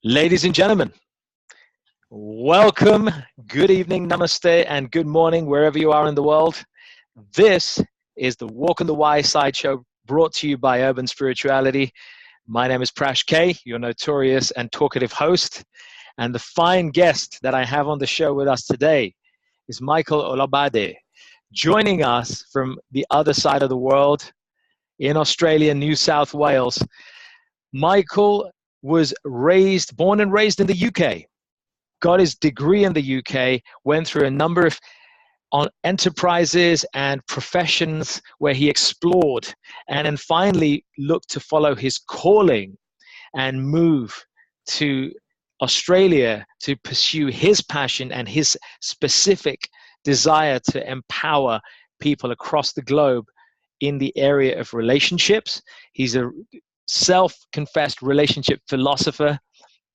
Ladies and gentlemen, welcome, good evening, namaste, and good morning, wherever you are in the world. This is the Walk on the Y Sideshow brought to you by Urban Spirituality. My name is Prash K, your notorious and talkative host. And the fine guest that I have on the show with us today is Michael Olabade, joining us from the other side of the world in Australia, New South Wales. Michael was born and raised in the UK, got his degree in the UK, went through a number of enterprises and professions where he explored, and then finally looked to follow his calling and move to Australia to pursue his passion and his specific desire to empower people across the globe in the area of relationships. He's a self-confessed relationship philosopher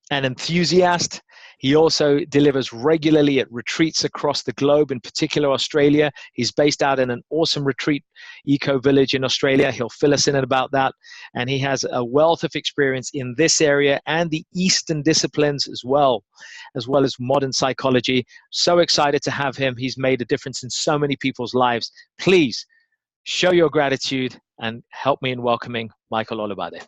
and enthusiast. He also delivers regularly at retreats across the globe, in particular Australia. He's based out in an awesome retreat eco-village in Australia. He'll fill us in about that. And he has a wealth of experience in this area and the Eastern disciplines as well as modern psychology. So excited to have him. He's made a difference in so many people's lives. Please show your gratitude and help me in welcoming Michael Olabade.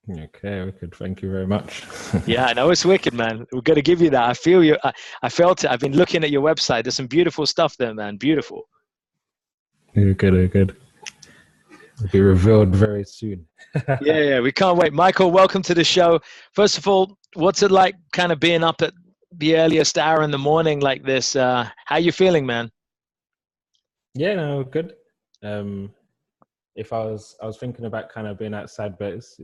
Okay, wicked. Thank you very much. Yeah, I know it's wicked, man. We're going to give you that. I feel you. I felt it. I've been looking at your website. There's some beautiful stuff there, man. Beautiful. You're good. It'll be revealed very soon. Yeah, we can't wait. Michael, welcome to the show. First of all, what's it like kind of being up at the earliest hour in the morning like this? How you feeling, man? Yeah, no, good. If I was thinking about kind of being outside, but it's,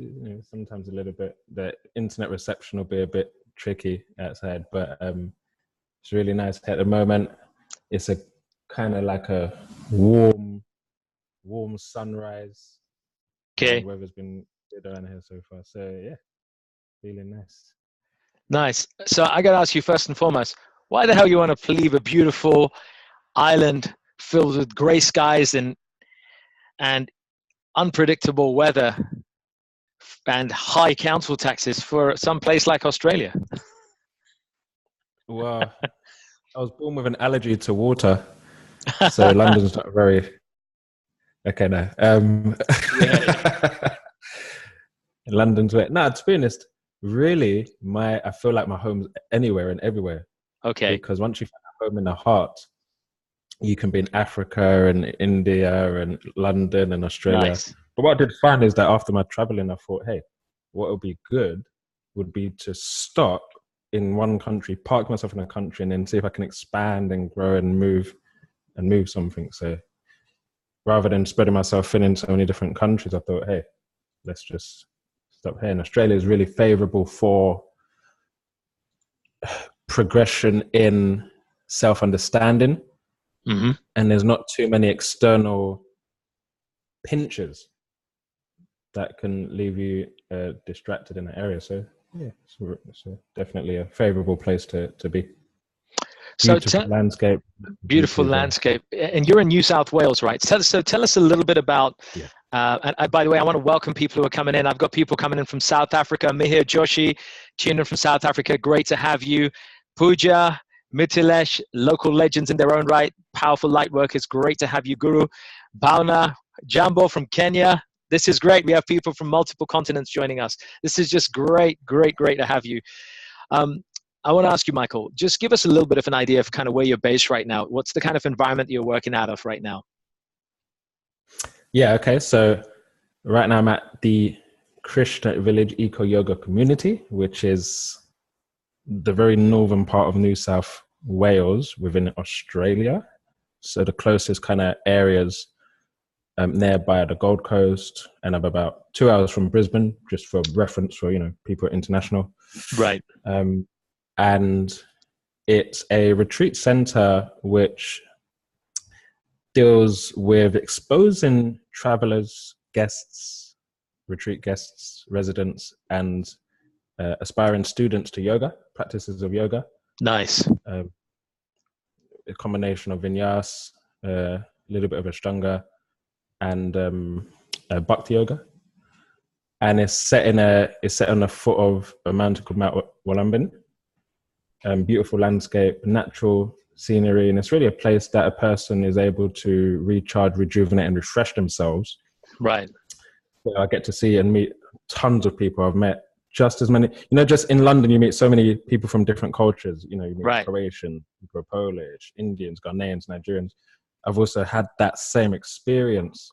sometimes a little bit, the internet reception will be a bit tricky outside, but it's really nice at the moment. It's a kind of like a warm sunrise. Okay. The weather's been good around here so far, so yeah, feeling nice. Nice. So I got to ask you first and foremost, why the hell you want to leave a beautiful island filled with gray skies and unpredictable weather and high council taxes for some place like Australia? Well, I was born with an allergy to water, so London's not very... Okay, no. Yeah. London's wet. No, to be honest, really, I feel like my home's anywhere and everywhere. Okay. Because once you find a home in the heart, you can be in Africa and India and London and Australia. Nice. But what I did find is that after my traveling, I thought, hey, what would be good would be to stop in one country, park myself in a country, and then see if I can expand and grow and move something. So rather than spreading myself thin in so many different countries, I thought, hey, let's just stop here. And Australia is really favorable for progression in self-understanding. Mm-hmm. And there's not too many external pinches that can leave you distracted in the area. So yeah, it's definitely a favorable place to be. Beautiful landscape. Beautiful landscape. And you're in New South Wales, right? Tell us a little bit about, and by the way, I want to welcome people who are coming in. I've got people coming in from South Africa. Mihir Joshi, tuning in from South Africa. Great to have you. Pooja, Mithilesh, local legends in their own right. Powerful light workers. Great to have you, Guru. Bauna, Jambo from Kenya. This is great. We have people from multiple continents joining us. This is just great to have you. I want to ask you, Michael, just give us a little bit of an idea of kind of where you're based right now. What's the kind of environment you're working out of right now? Yeah, okay. So right now I'm at the Krishna Village Eco Yoga Community, which is the very northern part of New South Wales within Australia. So the closest kind of areas nearby the Gold Coast, and I'm about 2 hours from Brisbane, just for reference for, people international. Right. And it's a retreat center which deals with exposing travelers, guests, retreat guests, residents, and aspiring students to yoga, practices of yoga. Nice. A combination of vinyas, a little bit of Ashtanga, and bhakti yoga. and it's set on the foot of a mountain called Mount Wollumbin. Beautiful landscape, natural scenery, and it's really a place that a person is able to recharge, rejuvenate, and refresh themselves. Right. So I get to see and meet tons of people. I've met just as many, just in London, you meet so many people from different cultures. You meet Right. Croatian, people Polish, Indians, Ghanaians, Nigerians. I've also had that same experience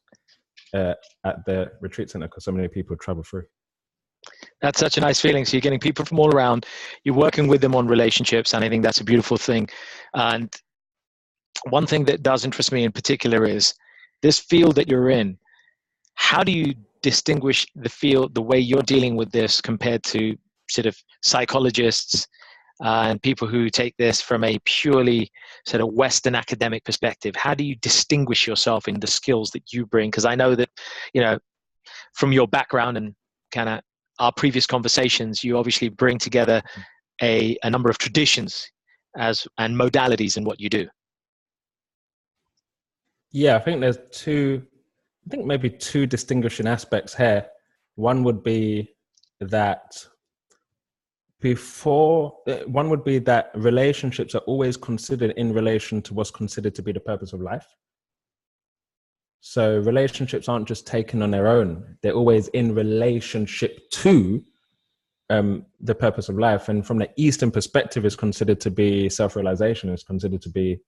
at the retreat center because so many people travel through. That's such a nice feeling. So you're getting people from all around, you're working with them on relationships, and I think that's a beautiful thing. And one thing that does interest me in particular is this field that you're in. How do you distinguish the field, the way you're dealing with this compared to sort of psychologists and people who take this from a purely sort of Western academic perspective? How do you distinguish yourself in the skills that you bring? Because I know that, from your background and kind of our previous conversations, you obviously bring together a number of traditions and modalities in what you do. Yeah, I think maybe two distinguishing aspects here. One would be that relationships are always considered in relation to what's considered to be the purpose of life. So relationships aren't just taken on their own. They're always in relationship to the purpose of life. And from the Eastern perspective, it's considered to be self-realization. It's considered to be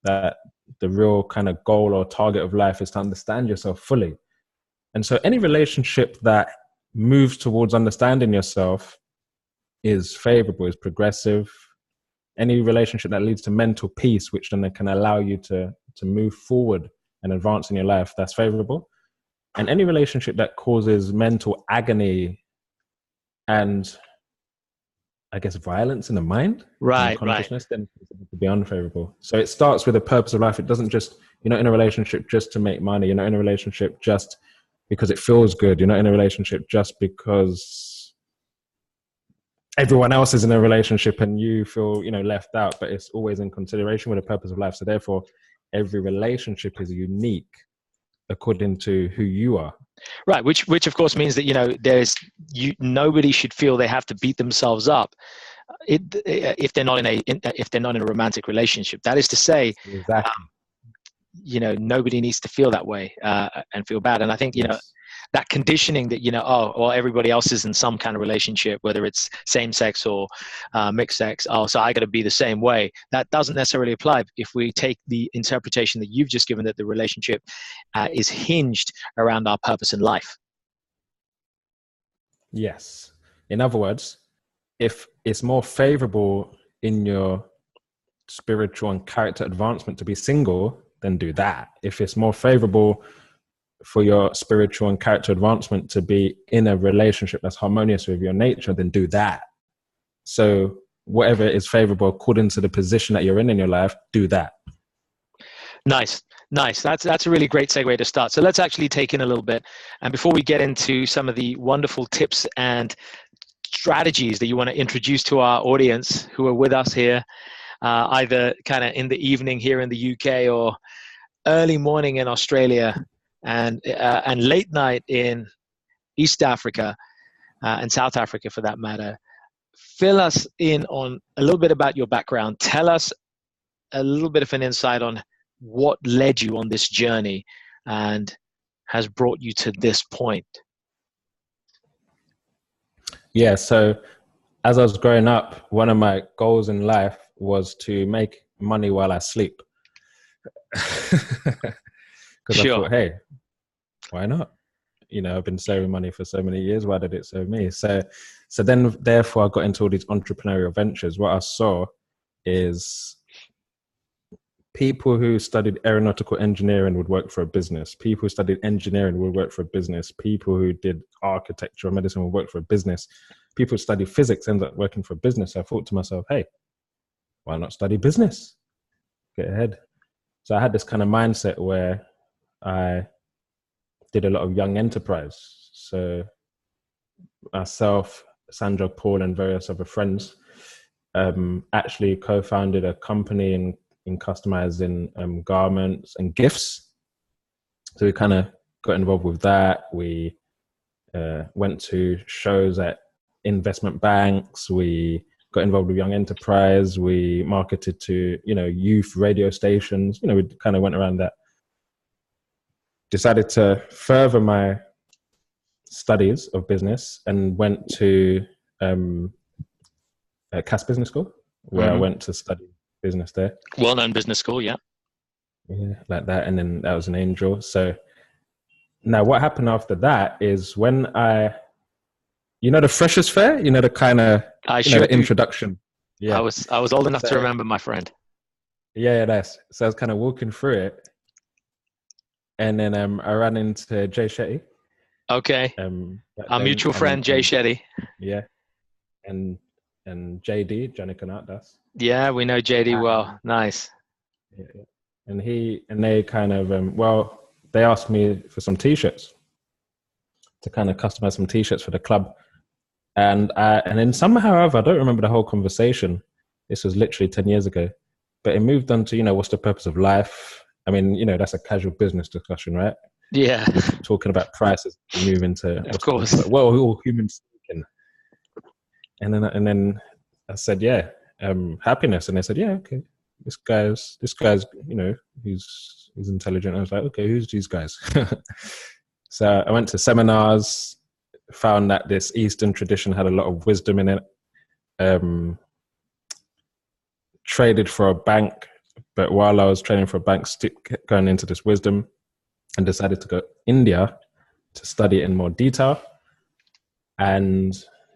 that the real kind of goal or target of life is to understand yourself fully. And so any relationship that moves towards understanding yourself is favorable, is progressive. Any relationship that leads to mental peace, which then can allow you to move forward and advance in your life, that's favorable. And any relationship that causes mental agony and, I guess, violence in the mind, and consciousness, then considered to be unfavorable. So it starts with a purpose of life. It doesn't just, you're not in a relationship just to make money. You're not in a relationship just because it feels good. You're not in a relationship just because everyone else is in a relationship and you feel, left out, but it's always in consideration with a purpose of life. So therefore, every relationship is unique according to who you are. Right, which of course means that nobody should feel they have to beat themselves up if they're not in a romantic relationship. That is to say, exactly. Nobody needs to feel that way and feel bad. And I think Yes. That conditioning that everybody else is in some kind of relationship, whether it's same sex or mixed sex. So I got to be the same way. That doesn't necessarily apply if we take the interpretation that you've just given, that the relationship is hinged around our purpose in life. Yes. In other words, if it's more favorable in your spiritual and character advancement to be single, then do that. If it's more favorable for your spiritual and character advancement to be in a relationship that's harmonious with your nature, then do that. So whatever is favorable according to the position that you're in your life, do that. Nice. That's a really great segue to start. So let's actually take in a little bit. And before we get into some of the wonderful tips and strategies that you want to introduce to our audience who are with us here, either kind of in the evening here in the UK or early morning in Australia, and late night in East Africa and South Africa for that matter, fill us in on a little bit about your background. Tell us a little bit of an insight on what led you on this journey and has brought you to this point. Yeah, so as I was growing up, one of my goals in life was to make money while I sleep. Because I thought, hey, why not? I've been saving money for so many years. Why did it save me? So then, therefore, I got into all these entrepreneurial ventures. What I saw is people who studied aeronautical engineering would work for a business. People who studied engineering would work for a business. People who did architecture or medicine would work for a business. People who studied physics ended up working for a business. So I thought to myself, hey, why not study business? Get ahead. So I had this kind of mindset where I did a lot of young enterprise. So myself, Sandra, Paul, and various other friends actually co-founded a company in customizing garments and gifts. So we kind of got involved with that. We went to shows at investment banks. We got involved with Young Enterprise. We marketed to, youth radio stations. We kind of went around that. Decided to further my studies of business and went to Cass Business School, where I went to study business there. Well-known business school, yeah. Yeah, like that. And then that was an Angel. So now what happened after that is when the Freshers Fair, the kind of, the introduction. Yeah. I was old enough to remember, my friend. Yeah, that's. So I was kind of walking through it. And then I ran into Jay Shetty. Okay. Our mutual friend, Jay Shetty. Yeah. And JD, Janika Natdas. Yeah, we know JD well. Nice. Yeah. And they kind of, they asked me for some T-shirts to kind of customize some T-shirts for the club. And then somehow, however, I don't remember the whole conversation. This was literally 10 years ago. But it moved on to, what's the purpose of life? I mean, that's a casual business discussion, right? Yeah. Talking about prices, move into, of course. Well, we're all humans. And then I said, yeah, happiness. And they said, yeah, okay. This guy's, he's intelligent. I was like, okay, who's these guys? So I went to seminars, found that this Eastern tradition had a lot of wisdom in it. Traded for a bank, but while I was training for a bank, going into this wisdom, and decided to go to India to study it in more detail, and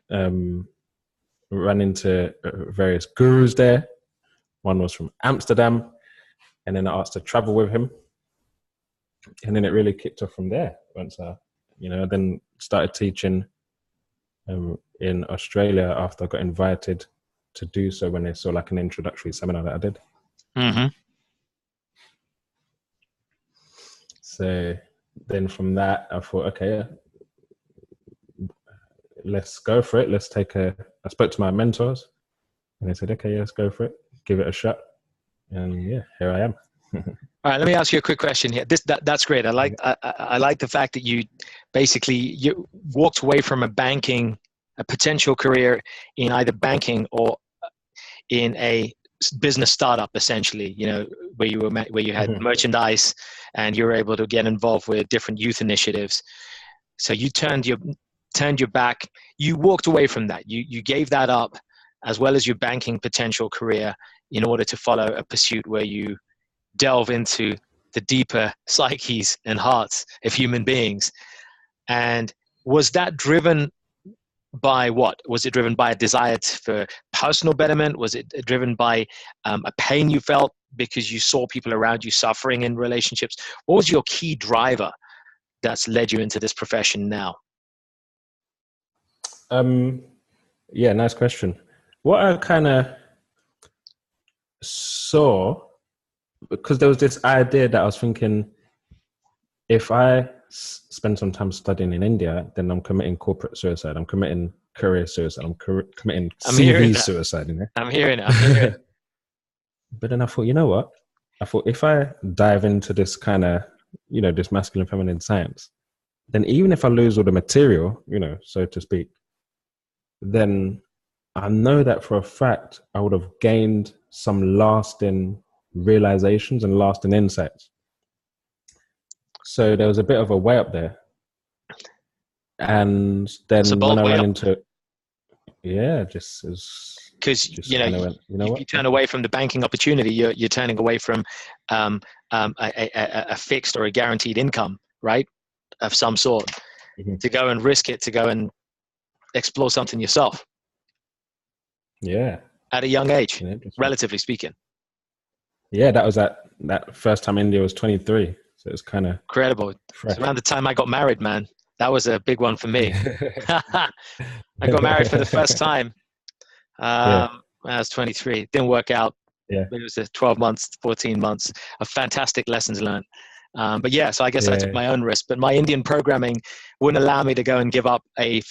ran into various gurus there. One was from Amsterdam, and then I asked to travel with him. And then it really kicked off from there. Once I, then started teaching in Australia after I got invited to do so when they saw like an introductory seminar that I did. Mm-hmm. So then from that, I thought, okay, let's go for it. I spoke to my mentors and they said, okay, yeah, let's go for it. Give it a shot. And yeah, here I am. All right, let me ask you a quick question here. That's great. I like the fact that you walked away from a potential career in either banking or in a business startup, essentially. Where you had merchandise and you were able to get involved with different youth initiatives. So you turned your back. You walked away from that. You gave that up, as well as your banking potential career, in order to follow a pursuit where you delve into the deeper psyches and hearts of human beings. And was that driven by what? Was it driven by a desire for personal betterment? Was it driven by a pain you felt because you saw people around you suffering in relationships? What was your key driver that's led you into this profession now? Yeah, nice question. What I kind of saw, because there was this idea that I was thinking, if I spend some time studying in India, then I'm committing corporate suicide. I'm committing career suicide. I'm committing CV suicide. I'm hearing it. But then I thought, you know what? I thought if I dive into this kind of, this masculine, feminine science, then even if I lose all the material, so to speak, then I know that for a fact I would have gained some lasting realizations and lasting insights. So there was a bit of a way up there. And then when I ran into it, just as because you turn away from the banking opportunity, you're turning away from a fixed or a guaranteed income, right, of some sort, to go and risk it, to go and explore something yourself. Yeah. At a young age, relatively speaking. Yeah, that was that first time India was 23. So it was kind of incredible. It's around the time I got married, man. That was a big one for me. I got married for the first time. When I was 23. Didn't work out. Yeah. It was 12 months, 14 months of fantastic lessons learned. But yeah, so I guess I took my own risk. But my Indian programming wouldn't allow me to go and give up a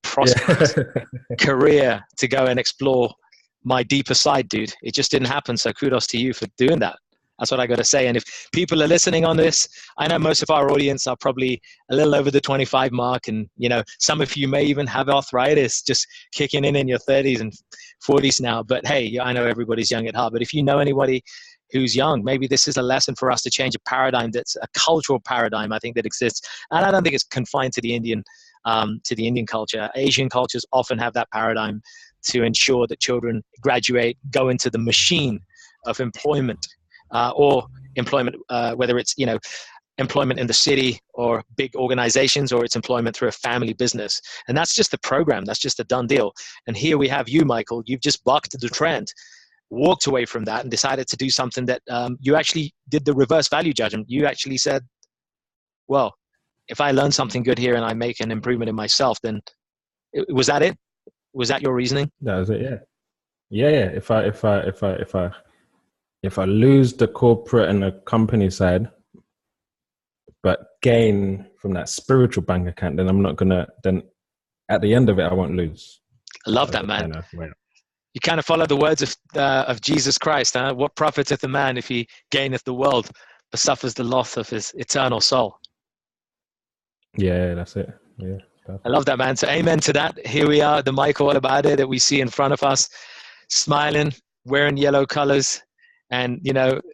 prosperous career to go and explore my deeper side, dude. It just didn't happen. So kudos to you for doing that. That's what I got to say. And if people are listening on this, I know most of our audience are probably a little over the 25 mark. And, some of you may even have arthritis just kicking in your 30s and 40s now. But hey, I know everybody's young at heart. But if you know anybody who's young, maybe this is a lesson for us to change a paradigm that's a cultural paradigm, I think, that exists. And I don't think it's confined to the Indian culture. Asian cultures often have that paradigm to ensure that children graduate, go into the machine of employment, or employment, whether it's, employment in the city or big organizations, or it's employment through a family business. And that's just the program. That's just a done deal. And here we have you, Michael. You've just bucked the trend, walked away from that, and decided to do something that you actually did the reverse value judgment. You actually said, well, if I learn something good here and I make an improvement in myself, then was that it? Was that your reasoning? That was it. Yeah. If I lose the corporate and the company side, but gain from that spiritual bank account, then I'm not gonna. Then at the end of it, I won't lose. I love that, man. You kind of follow the words of Jesus Christ. Huh? What profiteth a man if he gaineth the world, but suffers the loss of his eternal soul? Yeah, that's it. Yeah. I love that, man. So amen to that. Here we are, the Michael Olabade that we see in front of us, smiling, wearing yellow colors, and,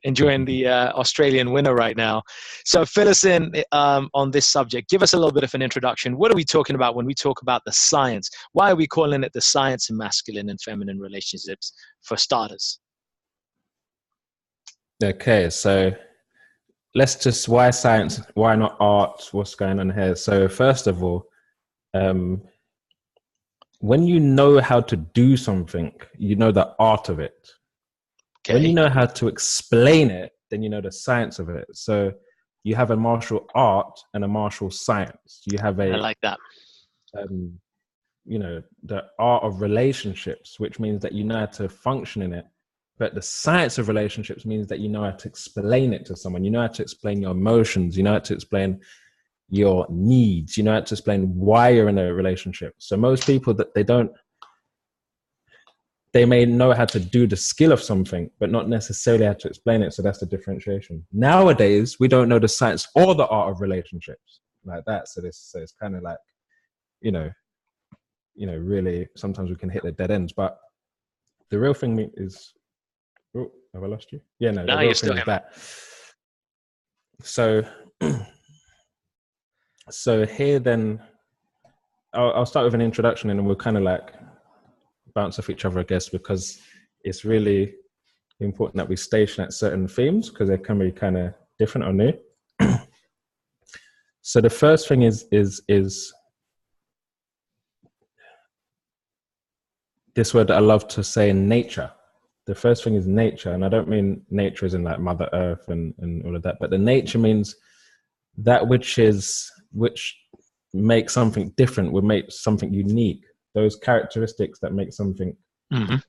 enjoying the Australian winter right now. So fill us in on this subject. Give us a little bit of an introduction. What are we talking about when we talk about the science? Why are we calling it the science of masculine and feminine relationships, for starters? Okay, so why science? Why not art? What's going on here? So first of all, when you know how to do something, you know the art of it. Okay. When you know how to explain it, then you know the science of it. So you have a martial art and a martial science. You have I like that. The art of relationships, which means that you know how to function in it. But the science of relationships means that you know how to explain it to someone. You know how to explain your emotions. You know how to explain your needs. You know how to explain why you're in a relationship. So most people, that they may know how to do the skill of something, but not necessarily how to explain it. So that's the differentiation. Nowadays, we don't know the science or the art of relationships like that. So it's kind of like, really, sometimes we can hit the dead ends. But the real thing is, oh, have I lost you? Yeah, no, the real thing is that. So here then, I'll start with an introduction, and then we'll kind of like bounce off each other, I guess, because it's really important that we station at certain themes because they can be kind of different or new. So the first thing is this word that I love to say, nature. The first thing is nature, and I don't mean nature as in like Mother Earth and all of that, but the nature means that which makes something different, would make something unique. Those characteristics that make something unique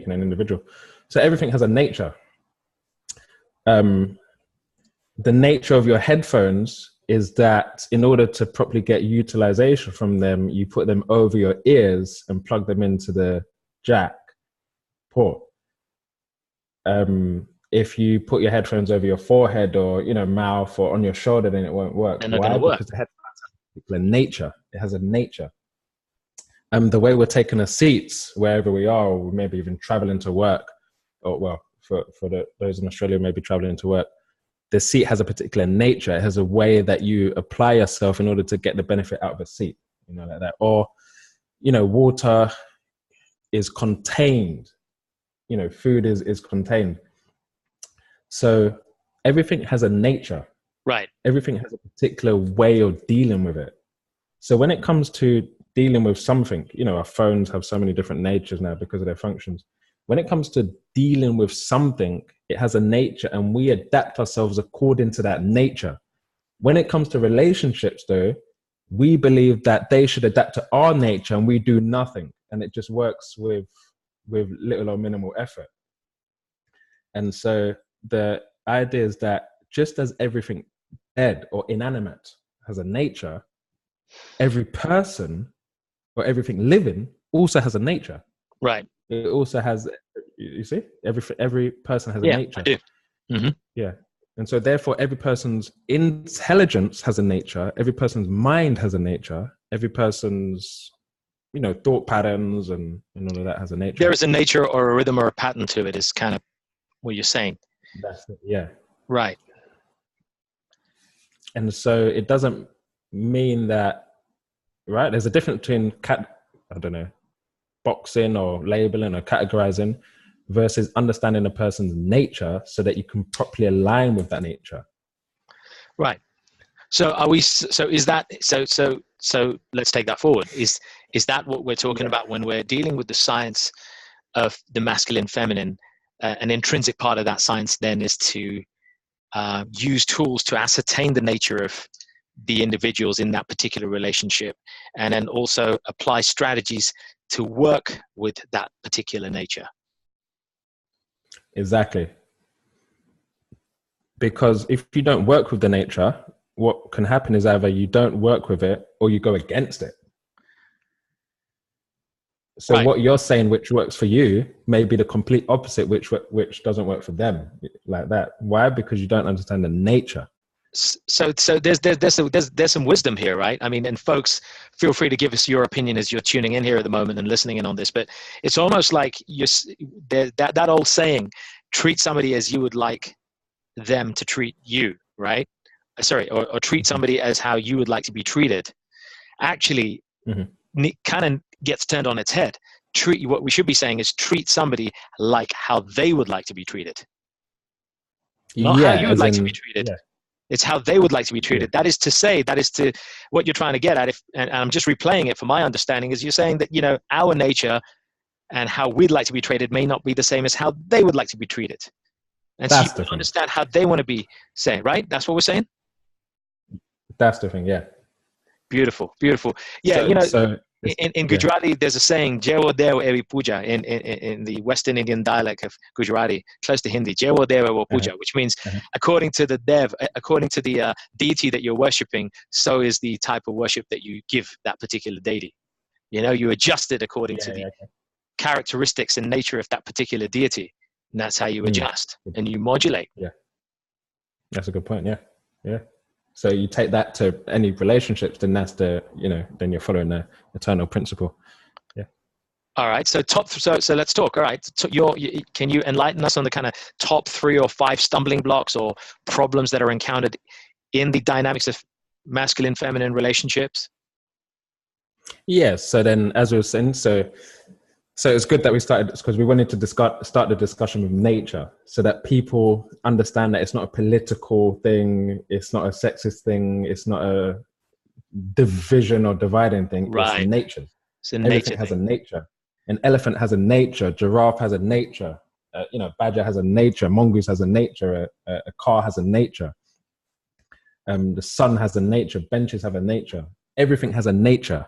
in an individual. So everything has a nature. The nature of your headphones is that in order to properly get utilization from them, you put them over your ears and plug them into the jack port. If you put your headphones over your forehead or mouth or on your shoulder, then it won't work. Why? Because the headphones have a particular nature. It has a nature. The way we're taking our seats wherever we are, or maybe even traveling to work, or for those in Australia maybe traveling to work, the seat has a particular nature. It has a way that you apply yourself in order to get the benefit out of a seat, like that. Or, water is contained. Food is contained. So everything has a nature. Right. Everything has a particular way of dealing with it. So when it comes to dealing with something, our phones have so many different natures now because of their functions. When it comes to dealing with something, it has a nature, and we adapt ourselves according to that nature. When it comes to relationships, though, we believe that they should adapt to our nature and we do nothing. And it just works with little or minimal effort. And so the idea is that just as everything dead or inanimate has a nature, every person or everything living also has a nature. Right. It also has You see, every person has a Yeah, nature. I do. Mm-hmm. Yeah. And so therefore every person's intelligence has a nature, every person's mind has a nature, every person's, thought patterns and all of that has a nature. There is a nature or a rhythm or a pattern to it, is kind of what you're saying. That's it. Yeah. Right. And so it doesn't mean that, right? There's a difference between boxing or labeling or categorizing versus understanding a person's nature so that you can properly align with that nature. Right. So so let's take that forward. Is that what we're talking about when we're dealing with the science of the masculine, feminine? An intrinsic part of that science then is to use tools to ascertain the nature of the individuals in that particular relationship, and then also apply strategies to work with that particular nature. Exactly. Because if you don't work with the nature, what can happen is either you don't work with it or you go against it. So Right. what you're saying, which works for you, may be the complete opposite, which doesn't work for them, like that. Why? Because you don't understand the nature. So there's some wisdom here, right? I mean, and folks, feel free to give us your opinion as you're tuning in here at the moment and listening in on this. But it's almost like that old saying, treat somebody as you would like them to treat you, right? Sorry, or treat somebody as how you would like to be treated. Actually, kind of gets turned on its head. What we should be saying is treat somebody like how they would like to be treated, not how you would like to be treated. Yeah. It's how they would like to be treated. Yeah. That is to say, what you're trying to get at. And I'm just replaying it for my understanding, is you're saying that, our nature and how we'd like to be treated may not be the same as how they would like to be treated. And That's so you can understand how they want to be saying, right? That's what we're saying? That's the thing, yeah. Beautiful, beautiful. Yeah, in Gujarati, there's a saying, Jewo Deo Evi Puja, in the Western Indian dialect of Gujarati, close to Hindi, Jewo Deo Evi Puja, which means according to the deity that you're worshipping, so is the type of worship that you give that particular deity. You adjust it according to the characteristics and nature of that particular deity. And that's how you adjust and you modulate. Yeah. That's a good point. Yeah. Yeah. So you take that to any relationships, then that's then you're following the eternal principle. Yeah. All right. So so let's talk. All right. So can you enlighten us on the kind of top 3 or 5 stumbling blocks or problems that are encountered in the dynamics of masculine, feminine relationships? Yes. So then, as we were saying, so it's good that we started, because we wanted to start the discussion with nature, so that people understand that it's not a political thing, it's not a sexist thing, it's not a division or dividing thing. Right. It's nature. Everything has a nature. An elephant has a nature. Giraffe has a nature. Badger has a nature. Mongoose has a nature. A car has a nature. The sun has a nature. Benches have a nature. Everything has a nature.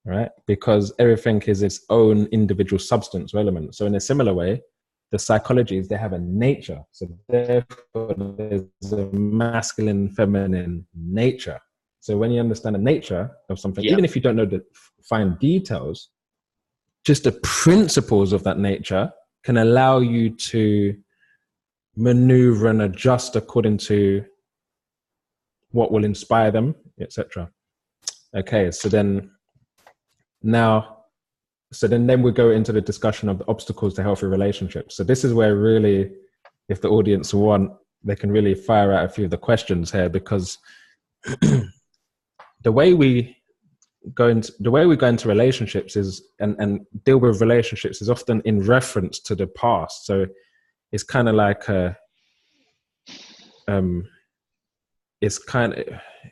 Right? Because everything is its own individual substance or element. So in a similar way, the psychologies, they have a nature. So therefore, there's a masculine, feminine nature. So when you understand the nature of something, even if you don't know the fine details, just the principles of that nature can allow you to maneuver and adjust according to what will inspire them, etc. Okay, so then we go into the discussion of the obstacles to healthy relationships. So this is where really, if the audience want, they can really fire out a few of the questions here, because the way we go into relationships is and deal with relationships is often in reference to the past. So it's kind of like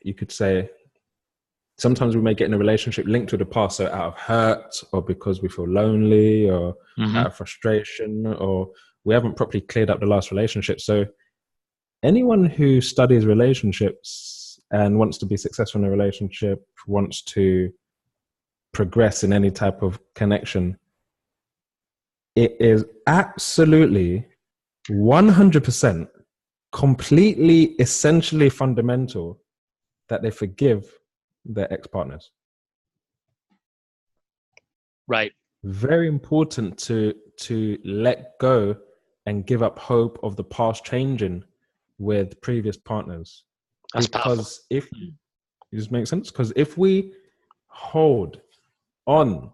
you could say, sometimes we may get in a relationship linked to the past, so out of hurt, or because we feel lonely, or out of frustration, or we haven't properly cleared up the last relationship. So anyone who studies relationships and wants to be successful in a relationship, wants to progress in any type of connection, it is absolutely 100% completely, essentially fundamental that they forgive their ex-partners. Right. very important to let go and give up hope of the past changing with previous partners. That's powerful. Because if this makes sense, because if we hold on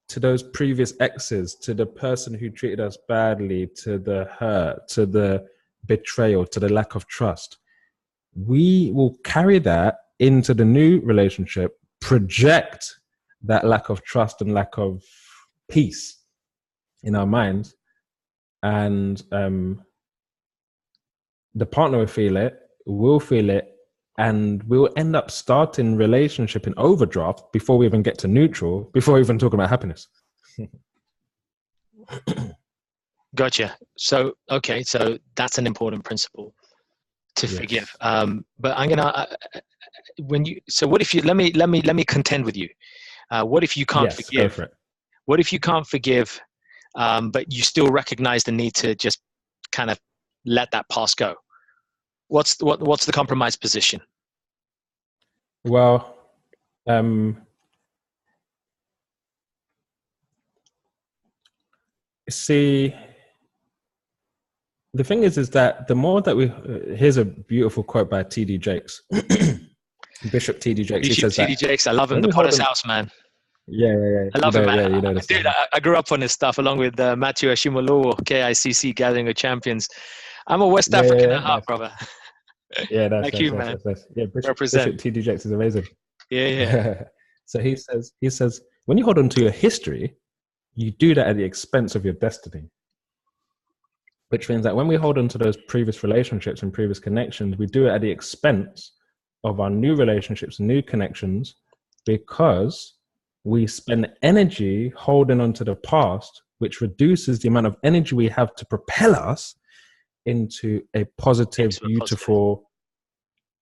to those previous exes, to the person who treated us badly, to the hurt, to the betrayal, to the lack of trust, we will carry that into the new relationship, project that lack of trust and lack of peace in our minds, and the partner will feel it, we'll feel it, and we'll end up starting relationship in overdraft before we even get to neutral, before we even talk about happiness. Gotcha. So, okay, so that's an important principle to forgive. But I'm gonna what if you let me contend with you? What if you can't forgive? Go for it. What if you can't forgive, but you still recognize the need to just kind of let that past go? What's the compromise position? Well, see, the thing is that the more that we, here's a beautiful quote by T.D. Jakes, Bishop T.D. Jakes. He says T.D. Jakes, I love him, the Potter's House man. Yeah. I love him, man. You know Dude, I grew up on his stuff along with Matthew Ashimolowo, KICC, Gathering of Champions. I'm a West African at heart, brother. Yeah, that's Like you, man. Yeah, Represent. Bishop T.D. Jakes is amazing. Yeah. So he says, when you hold on to your history, you do that at the expense of your destiny. Which means that when we hold on to those previous relationships and previous connections, we do it at the expense of our new relationships, new connections, because we spend energy holding on to the past, which reduces the amount of energy we have to propel us into a positive, beautiful,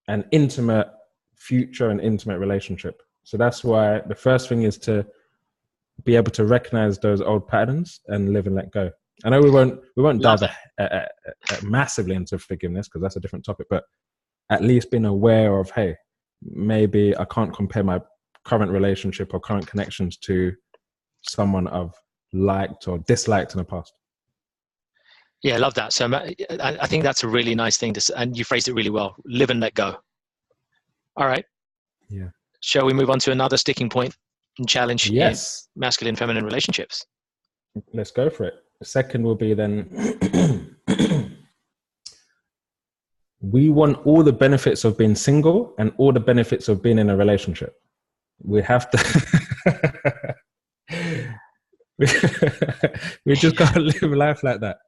and intimate future and intimate relationship. So that's why the first thing is to be able to recognize those old patterns and live and let go. I know we won't dive massively into forgiveness because that's a different topic, but at least being aware of, hey, maybe I can't compare my current relationship or current connections to someone I've liked or disliked in the past. Yeah, I love that. So I think that's a really nice thing and you phrased it really well. Live and let go. All right. Yeah. Shall we move on to another sticking point and challenge in masculine, feminine relationships? Let's go for it. The second will be then we want all the benefits of being single and all the benefits of being in a relationship. We have to we just gotta live life like that.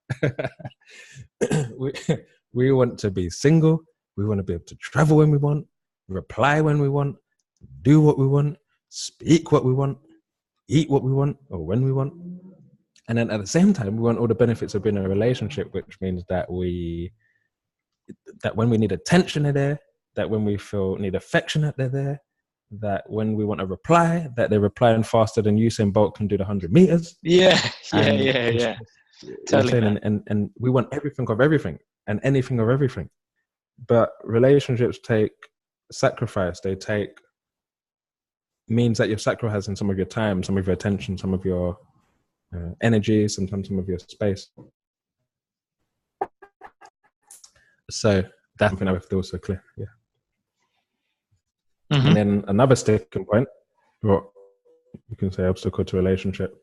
we want to be single. We want to be able to travel when we want, reply when we want, do what we want, speak what we want, eat what we want, or when we want. And then at the same time, we want all the benefits of being in a relationship, which means that that when we need attention, they're there, that when we need affection, they're there, that when we want to reply, that they're replying faster than Usain Bolt can do the 100 meters. Yeah. Totally. And we want everything of everything and anything of everything. But relationships take sacrifice. They take means that you're sacrificing some of your time, some of your attention, some of your energy, sometimes some of your space. So that's something I have to also clear. Yeah. Mm-hmm. And then another sticking point, what you can say obstacle to relationship,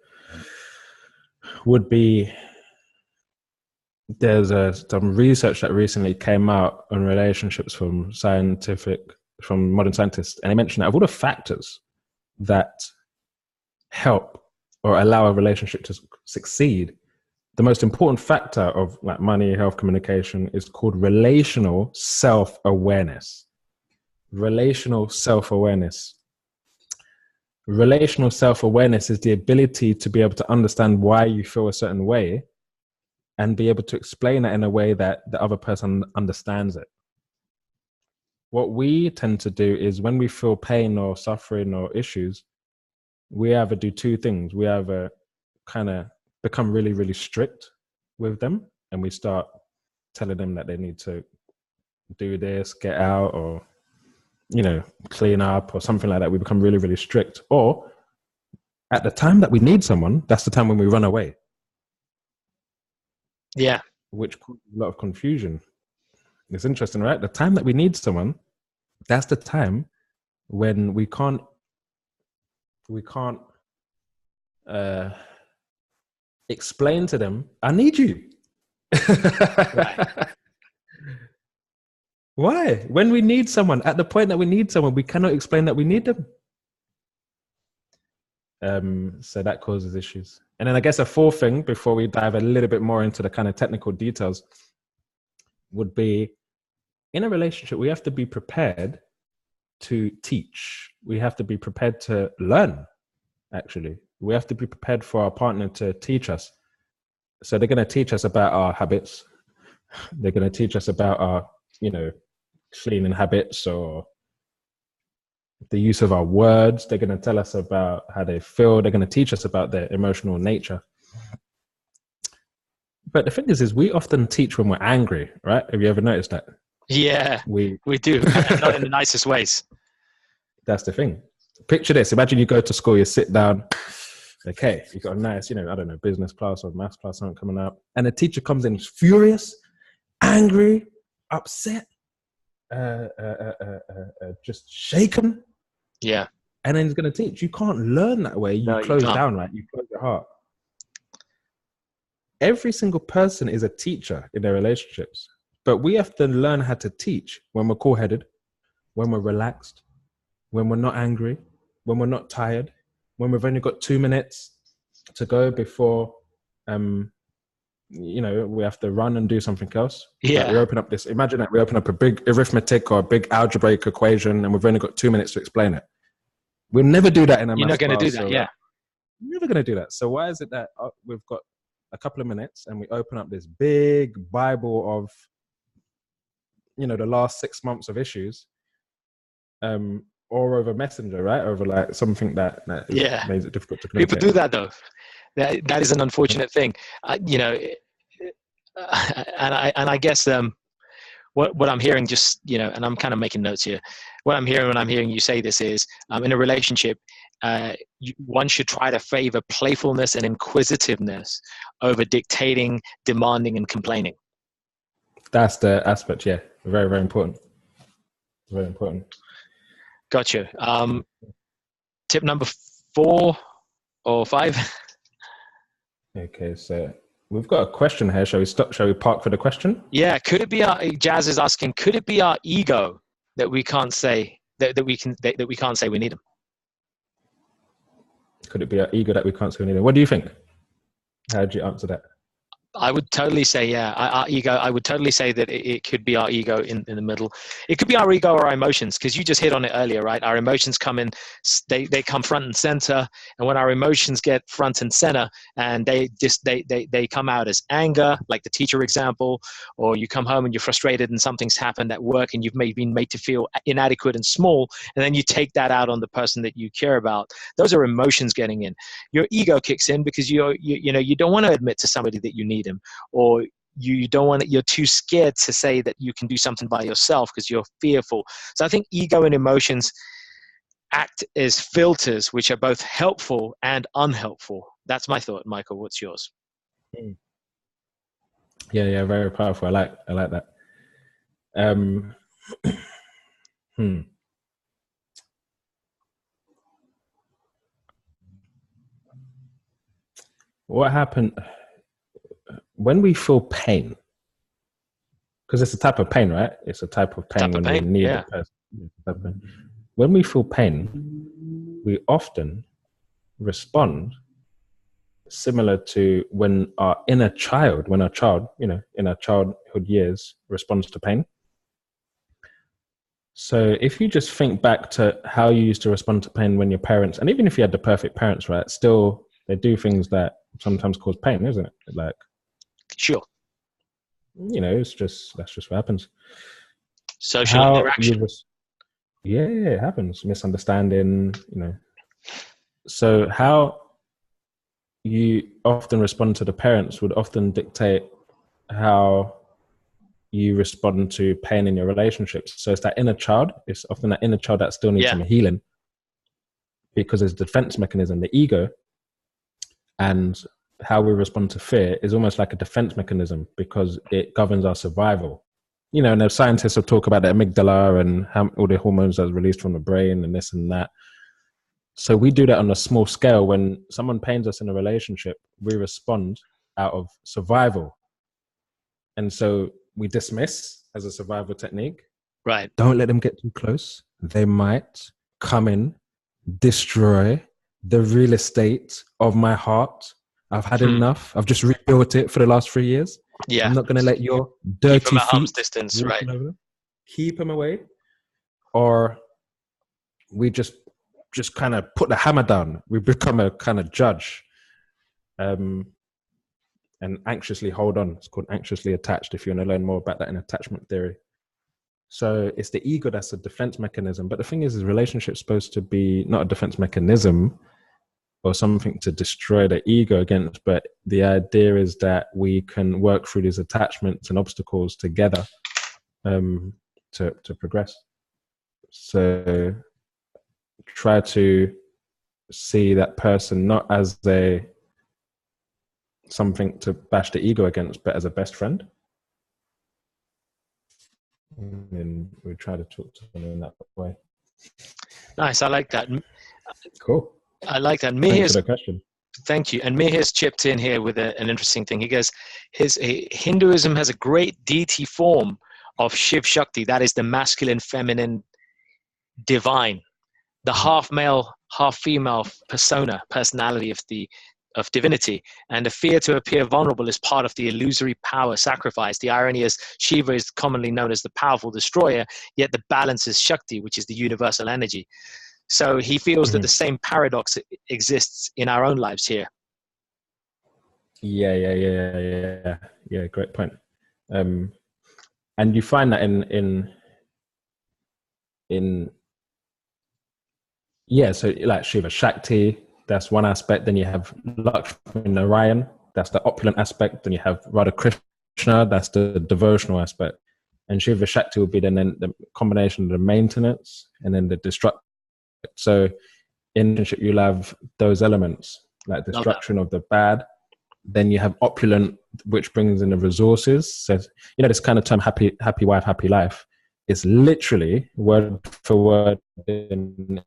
would be there's some research that recently came out on relationships from modern scientists, and they mentioned that of all the factors that help or allow a relationship to succeed, the most important factor of like money, health, communication is called relational self-awareness. Relational self-awareness. Relational self-awareness is the ability to be able to understand why you feel a certain way and be able to explain it in a way that the other person understands it. What we tend to do is when we feel pain or suffering or issues, we either do two things. We either kind of become really, really strict with them and we start telling them that they need to do this, get out, or, clean up or something like that. We become really, really strict. Or At the time that we need someone, that's the time when we run away. Yeah. Which causes a lot of confusion. It's interesting, right? The time that we need someone, that's the time when we can't explain to them, I need you. Right. Why? When we need someone, at the point that we need someone, we cannot explain that we need them. So that causes issues. And then I guess a fourth thing, before we dive a little bit more into the kind of technical details, would be, in a relationship, we have to be prepared to teach. We have to be prepared to learn, actually. We have to be prepared for our partner to teach us. So they're going to teach us about our habits. They're going to teach us about our, cleaning habits or the use of our words. They're going to tell us about how they feel. They're going to teach us about their emotional nature. But the thing is we often teach when we're angry, right? Have you ever noticed that? Yeah, we do. And not in the nicest ways. That's the thing. Picture this. Imagine you go to school, you sit down. Okay, you've got a nice, business class or maths class, something coming up. And the teacher comes in furious, angry, upset, just shaken. Yeah. And then he's going to teach. You can't learn that way. You close down, right? You close your heart. Every single person is a teacher in their relationships. But we have to learn how to teach when we're cool-headed, when we're relaxed, when we're not angry, when we're not tired, when we've only got 2 minutes to go before, we have to run and do something else. Yeah. Like imagine that we open up a big arithmetic or a big algebraic equation and we've only got 2 minutes to explain it. We'll never do that in a maths class. You're not going to do that, yeah. We're never going to do that. So why is it that we've got a couple of minutes and we open up this big Bible of, the last 6 months of issues, or over Messenger, right? Over like something that makes it difficult to communicate. People do that though. That is an unfortunate thing, and I guess what I'm hearing, just and I'm kind of making notes here. What I'm hearing when I'm hearing you say this is, in a relationship, one should try to favor playfulness and inquisitiveness over dictating, demanding, and complaining. That's the aspect, yeah. Very, very important. Very important. Gotcha. Tip number 4 or 5. Okay, so we've got a question here. Shall we park for the question? Yeah. Could it be Jazz is asking, could it be our ego that we can't say that we can't say we need them? Could it be our ego that we can't say we need them? What do you think? How do you answer that? I would totally say, yeah, our ego. I would totally say that it could be our ego in the middle. It could be our ego or our emotions, because you just hit on it earlier, right? Our emotions come in, they come front and center, and when our emotions get front and center, and they come out as anger, like the teacher example, or you come home and you're frustrated and something's happened at work and you've been made to feel inadequate and small, and then you take that out on the person that you care about. Those are emotions getting in. Your ego kicks in because you don't want to admit to somebody that you need him, or you're too scared to say that you can do something by yourself because you're fearful. So I think ego and emotions act as filters, which are both helpful and unhelpful. That's my thought. Michael, what's yours? Yeah, very powerful. I like that. What happened when we feel pain? Because it's a type of pain, right? It's a type of pain when we need a person. When we feel pain, we often respond similar to when our child, in our childhood years, responds to pain. So if you just think back to how you used to respond to pain when your parents, and even if you had the perfect parents, right, still they do things that sometimes cause pain, isn't it? Like, sure. That's just what happens. Social interaction. It happens. Misunderstanding, So how you often respond to the parents would often dictate how you respond to pain in your relationships. So it's that inner child. It's often that inner child that still needs some healing, because it's a defense mechanism. The ego And how we respond to fear is almost like a defense mechanism because it governs our survival. You know, and the scientists will talk about the amygdala and how all the hormones that are released from the brain and this and that. So we do that on a small scale. When someone pains us in a relationship, we respond out of survival. And so we dismiss as a survival technique. Right. Don't let them get too close. They might come in, destroy the real estate of my heart. I've had enough. I've just rebuilt it for the last 3 years. Yeah. I'm not going to let your dirty keep them at arm's feet distance, right? Keep them away. Or we just kind of put the hammer down. We become a kind of judge. And anxiously hold on. It's called anxiously attached, if you want to learn more about that in attachment theory. So it's the ego that's a defense mechanism. But the thing is relationship's supposed to be not a defense mechanism or something to destroy the ego against, but the idea is that we can work through these attachments and obstacles together to progress. So try to see that person not as something to bash the ego against, but as a best friend. And we try to talk to them in that way. Nice. I like that. Cool. I like that. Thanks for the question. Thank you. And Mihir's chipped in here with an interesting thing. He goes, Hinduism has a great deity form of Shiv Shakti. That is the masculine, feminine, divine, the half male, half female personality of divinity. And the fear to appear vulnerable is part of the illusory power sacrifice. The irony is Shiva is commonly known as the powerful destroyer, yet the balance is Shakti, which is the universal energy. So he feels that the same paradox exists in our own lives here. Yeah. Great point. And you find that so like Shiva Shakti, that's one aspect. Then you have Lakshmi Narayan, that's the opulent aspect. Then you have Radha Krishna, that's the devotional aspect. And Shiva Shakti will be then the combination of the maintenance and then the destruction. So in relationship, you'll have those elements, like destruction of the bad. Then you have opulent, which brings in the resources. So, you know, this kind of term, happy wife, happy life, is literally word for word in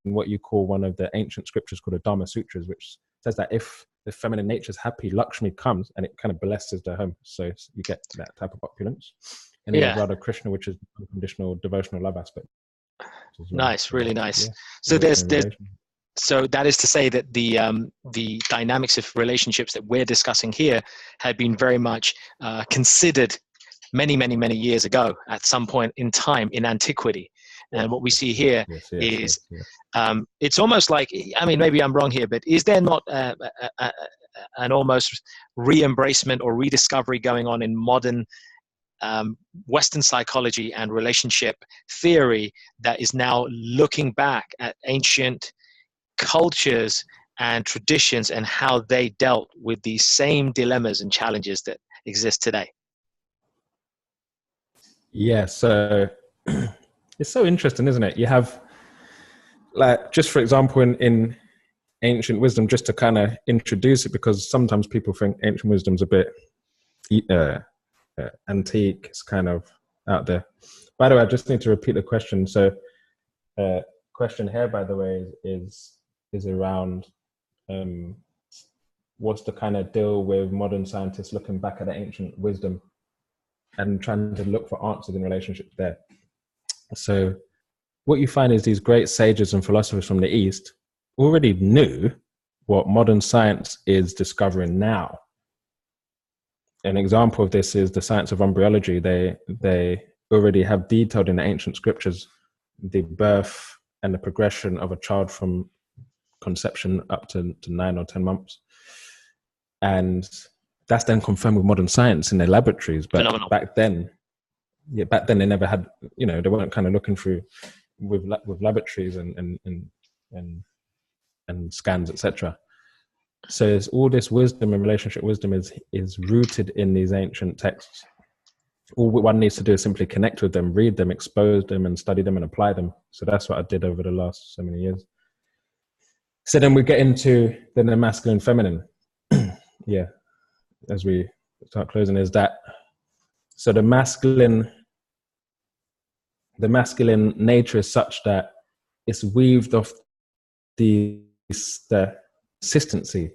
what you call one of the ancient scriptures called the Dharma Sutras, which says that if the feminine nature is happy, Lakshmi comes and it kind of blesses the home. So you get that type of opulence. And then you have Radha Krishna, which is unconditional devotional love aspect. Nice, really nice. So so that is to say that the dynamics of relationships that we're discussing here had been very much considered many years ago at some point in time in antiquity. And what we see here is it's almost like, I mean, maybe I'm wrong here, but is there not an almost re-embracement or rediscovery going on in modern Western psychology and relationship theory that is now looking back at ancient cultures and traditions and how they dealt with these same dilemmas and challenges that exist today? Yeah, so it's so interesting, isn't it? You have, like, just for example, in ancient wisdom, just to kind of introduce it, because sometimes people think ancient wisdom's a bit antique, it's kind of out there. By the way, I just need to repeat the question. So question here, by the way, is around what's the kind of deal with modern scientists looking back at the ancient wisdom and trying to look for answers in relationships there. So what you find is these great sages and philosophers from the East already knew what modern science is discovering now. An example of this is the science of embryology. They already have detailed in the ancient scriptures the birth and the progression of a child from conception up to 9 or 10 months. And that's then confirmed with modern science in their laboratories. But Phenomenal. back then they never had, you know, they weren't kind of looking through with laboratories and scans, etc. So it's all this wisdom and relationship wisdom is rooted in these ancient texts. All one needs to do is simply connect with them, read them, expose them, and study them and apply them. So that's what I did over the last so many years. So then we get into then the masculine, feminine. Yeah, as we start closing, is that so the masculine nature is such that it's weaved off the consistency.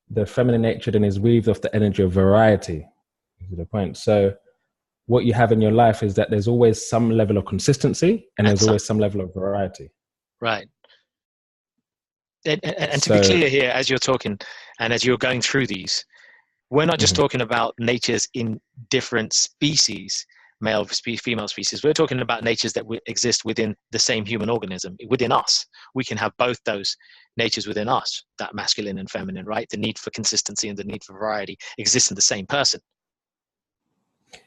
The feminine nature then is weaved off the energy of variety. To the point. So what you have in your life is that there's always some level of consistency and there's always some level of variety. Right. And to be clear here, as you're talking and as you're going through these, we're not just talking about natures in different species, male species, female species. We're talking about natures that exist within the same human organism, within us. We can have both those natures within us, that masculine and feminine, right? The need for consistency and the need for variety exists in the same person.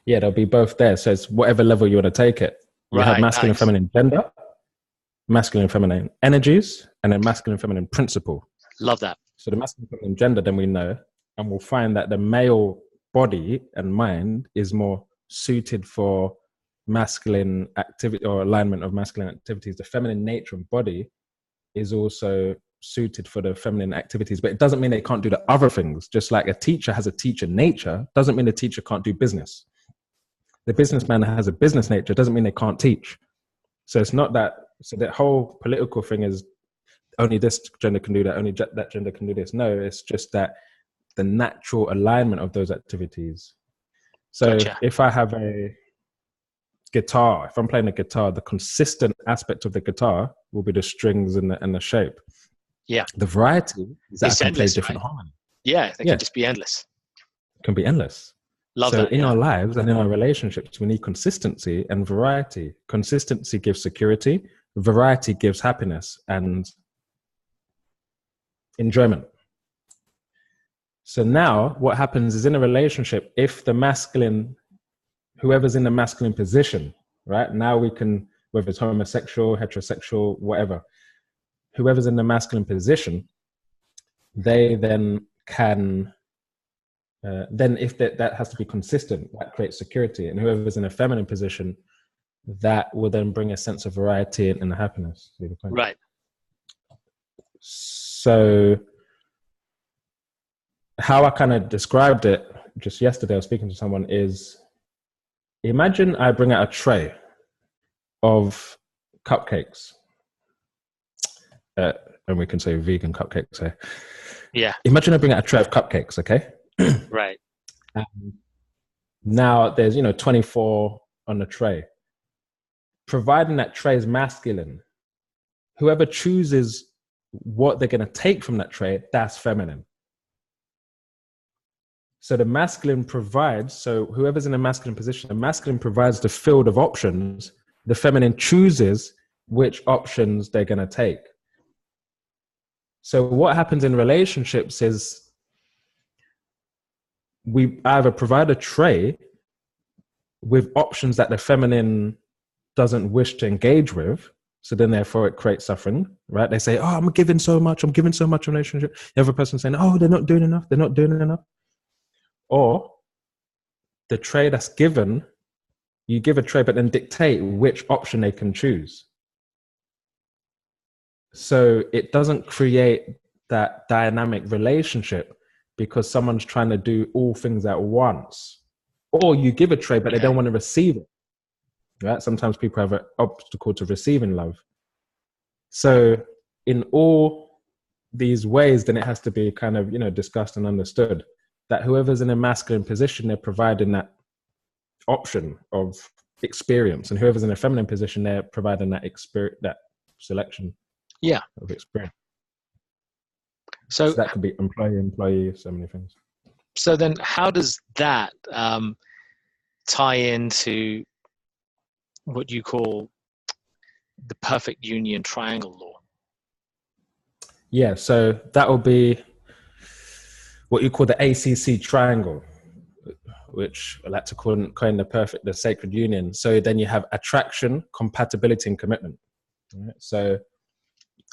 Yeah, they'll be both there. So it's whatever level you want to take it. You have masculine and feminine gender, masculine and feminine energies, and then masculine and feminine principle. Love that. So the masculine and feminine gender, then we know, and we'll find that the male body and mind is more suited for masculine activity or alignment of masculine activities. The feminine nature of body is also suited for the feminine activities, but it doesn't mean they can't do the other things. Just like a teacher has a teacher nature, doesn't mean the teacher can't do business. The businessman has a business nature, doesn't mean they can't teach. So it's not that, so that whole political thing is only this gender can do that, only that gender can do this. No, it's just that the natural alignment of those activities. So if I have a guitar, if I'm playing a guitar, the consistent aspect of the guitar will be the strings and the shape. Yeah. The variety is that I can play different harmony. Yeah, they can just be endless. It can be endless. Love that. In our lives and in our relationships, we need consistency and variety. Consistency gives security. Variety gives happiness and enjoyment. So now what happens is in a relationship, if the masculine, whoever's in the masculine position, right? Now we can, whether it's homosexual, heterosexual, whatever, whoever's in the masculine position, they then can, then if that has to be consistent, that creates security. And whoever's in a feminine position, that will then bring a sense of variety and happiness. Right. So how I kind of described it just yesterday, I was speaking to someone, is imagine I bring out a tray of cupcakes. And we can say vegan cupcakes here. Yeah. Imagine I bring out a tray of cupcakes, okay? Right. Now there's, 24 on the tray. Providing that tray is masculine, whoever chooses what they're going to take from that tray, that's feminine. So the masculine provides, so whoever's in a masculine position, the masculine provides the field of options. The feminine chooses which options they're going to take. So what happens in relationships is we either provide a tray with options that the feminine doesn't wish to engage with. So then therefore it creates suffering, right? They say, oh, I'm giving so much in a relationship. The other person saying, oh, they're not doing enough. Or the tray that's given, you give a tray, but then dictate which option they can choose. So it doesn't create that dynamic relationship because someone's trying to do all things at once. Or you give a tray, but they don't want to receive it. Right? Sometimes people have an obstacle to receiving love. So in all these ways, then it has to be kind of, discussed and understood that whoever's in a masculine position, they're providing that option of experience, and whoever's in a feminine position, they're providing that that selection of experience. So that could be employee, so many things. So then how does that tie into what you call the perfect union triangle law? Yeah, so that will be what you call the ACC Triangle, which I like to coin the sacred union. So then you have attraction, compatibility, and commitment. Right? So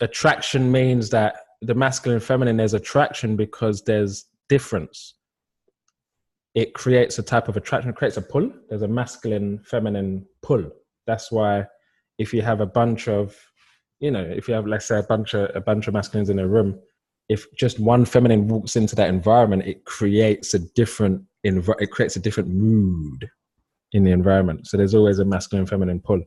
attraction means that the masculine and feminine, there's attraction because there's difference. It creates a type of attraction, it creates a pull. There's a masculine, feminine pull. That's why if you have a bunch of, if you have, let's say, a bunch of masculines in a room, if just one feminine walks into that environment, it creates a different mood in the environment. So there's always a masculine and feminine pull.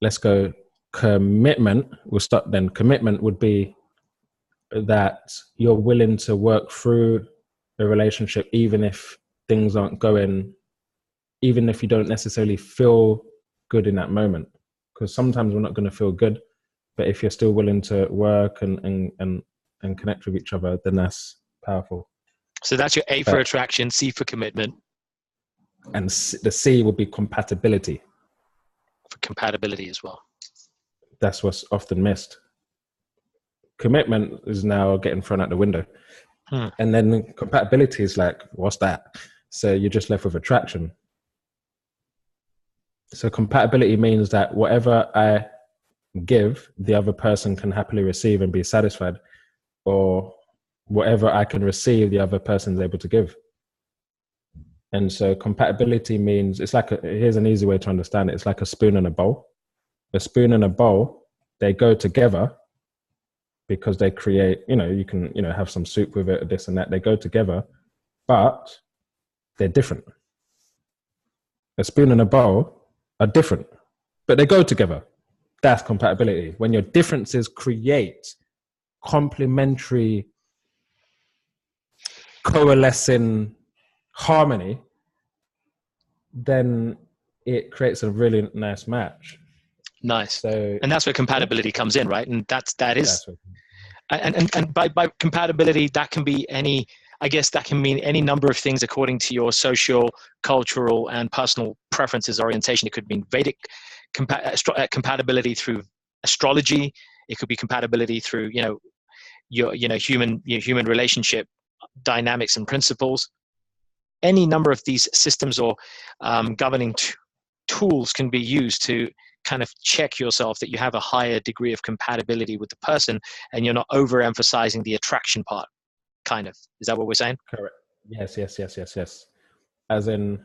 Let's go commitment. We'll start then. Commitment would be that you're willing to work through a relationship even if things aren't going, even if you don't necessarily feel good in that moment. Because sometimes we're not going to feel good, but if you're still willing to work and connect with each other, then that's powerful. So that's your A for attraction, C for commitment. And the C would be compatibility. For compatibility as well. That's what's often missed. Commitment is now getting thrown out the window. And then compatibility is like, what's that? So you're just left with attraction. So compatibility means that whatever I give, the other person can happily receive and be satisfied, or whatever I can receive, the other person is able to give. And so compatibility means, it's like, here's an easy way to understand it. It's like a spoon and a bowl. A spoon and a bowl, they go together because they create, you can, have some soup with it, this and that. They go together, but they're different. A spoon and a bowl are different, but they go together. That's compatibility. When your differences create complementary, coalescing harmony, then it creates a really nice match. Nice. So, and that's where compatibility comes in, right? And that is, and by compatibility, that can be that can mean any number of things according to your social, cultural, and personal preferences, orientation. It could mean Vedic compatibility through astrology. It could be compatibility through, your human relationship dynamics and principles. Any number of these systems or governing tools can be used to kind of check yourself that you have a higher degree of compatibility with the person and you're not overemphasizing the attraction part, kind of. Is that what we're saying? Correct. Yes. As in,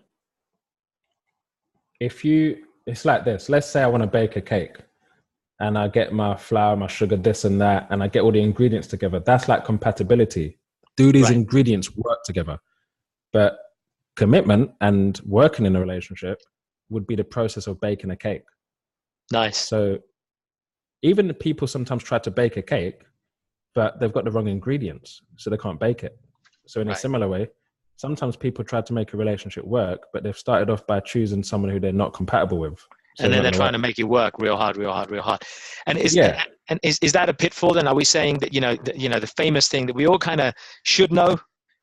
it's like this. Let's say I want to bake a cake and I get my flour, my sugar, this and that, and I get all the ingredients together. That's like compatibility. Do these ingredients work together? But commitment and working in a relationship would be the process of baking a cake. Nice. So even the people sometimes try to bake a cake, but they've got the wrong ingredients, so they can't bake it. So in a similar way, sometimes people try to make a relationship work, but they've started off by choosing someone who they're not compatible with. So and then they're trying to make it work real hard. And is that a pitfall? Then are we saying that the famous thing that we all kind of should know,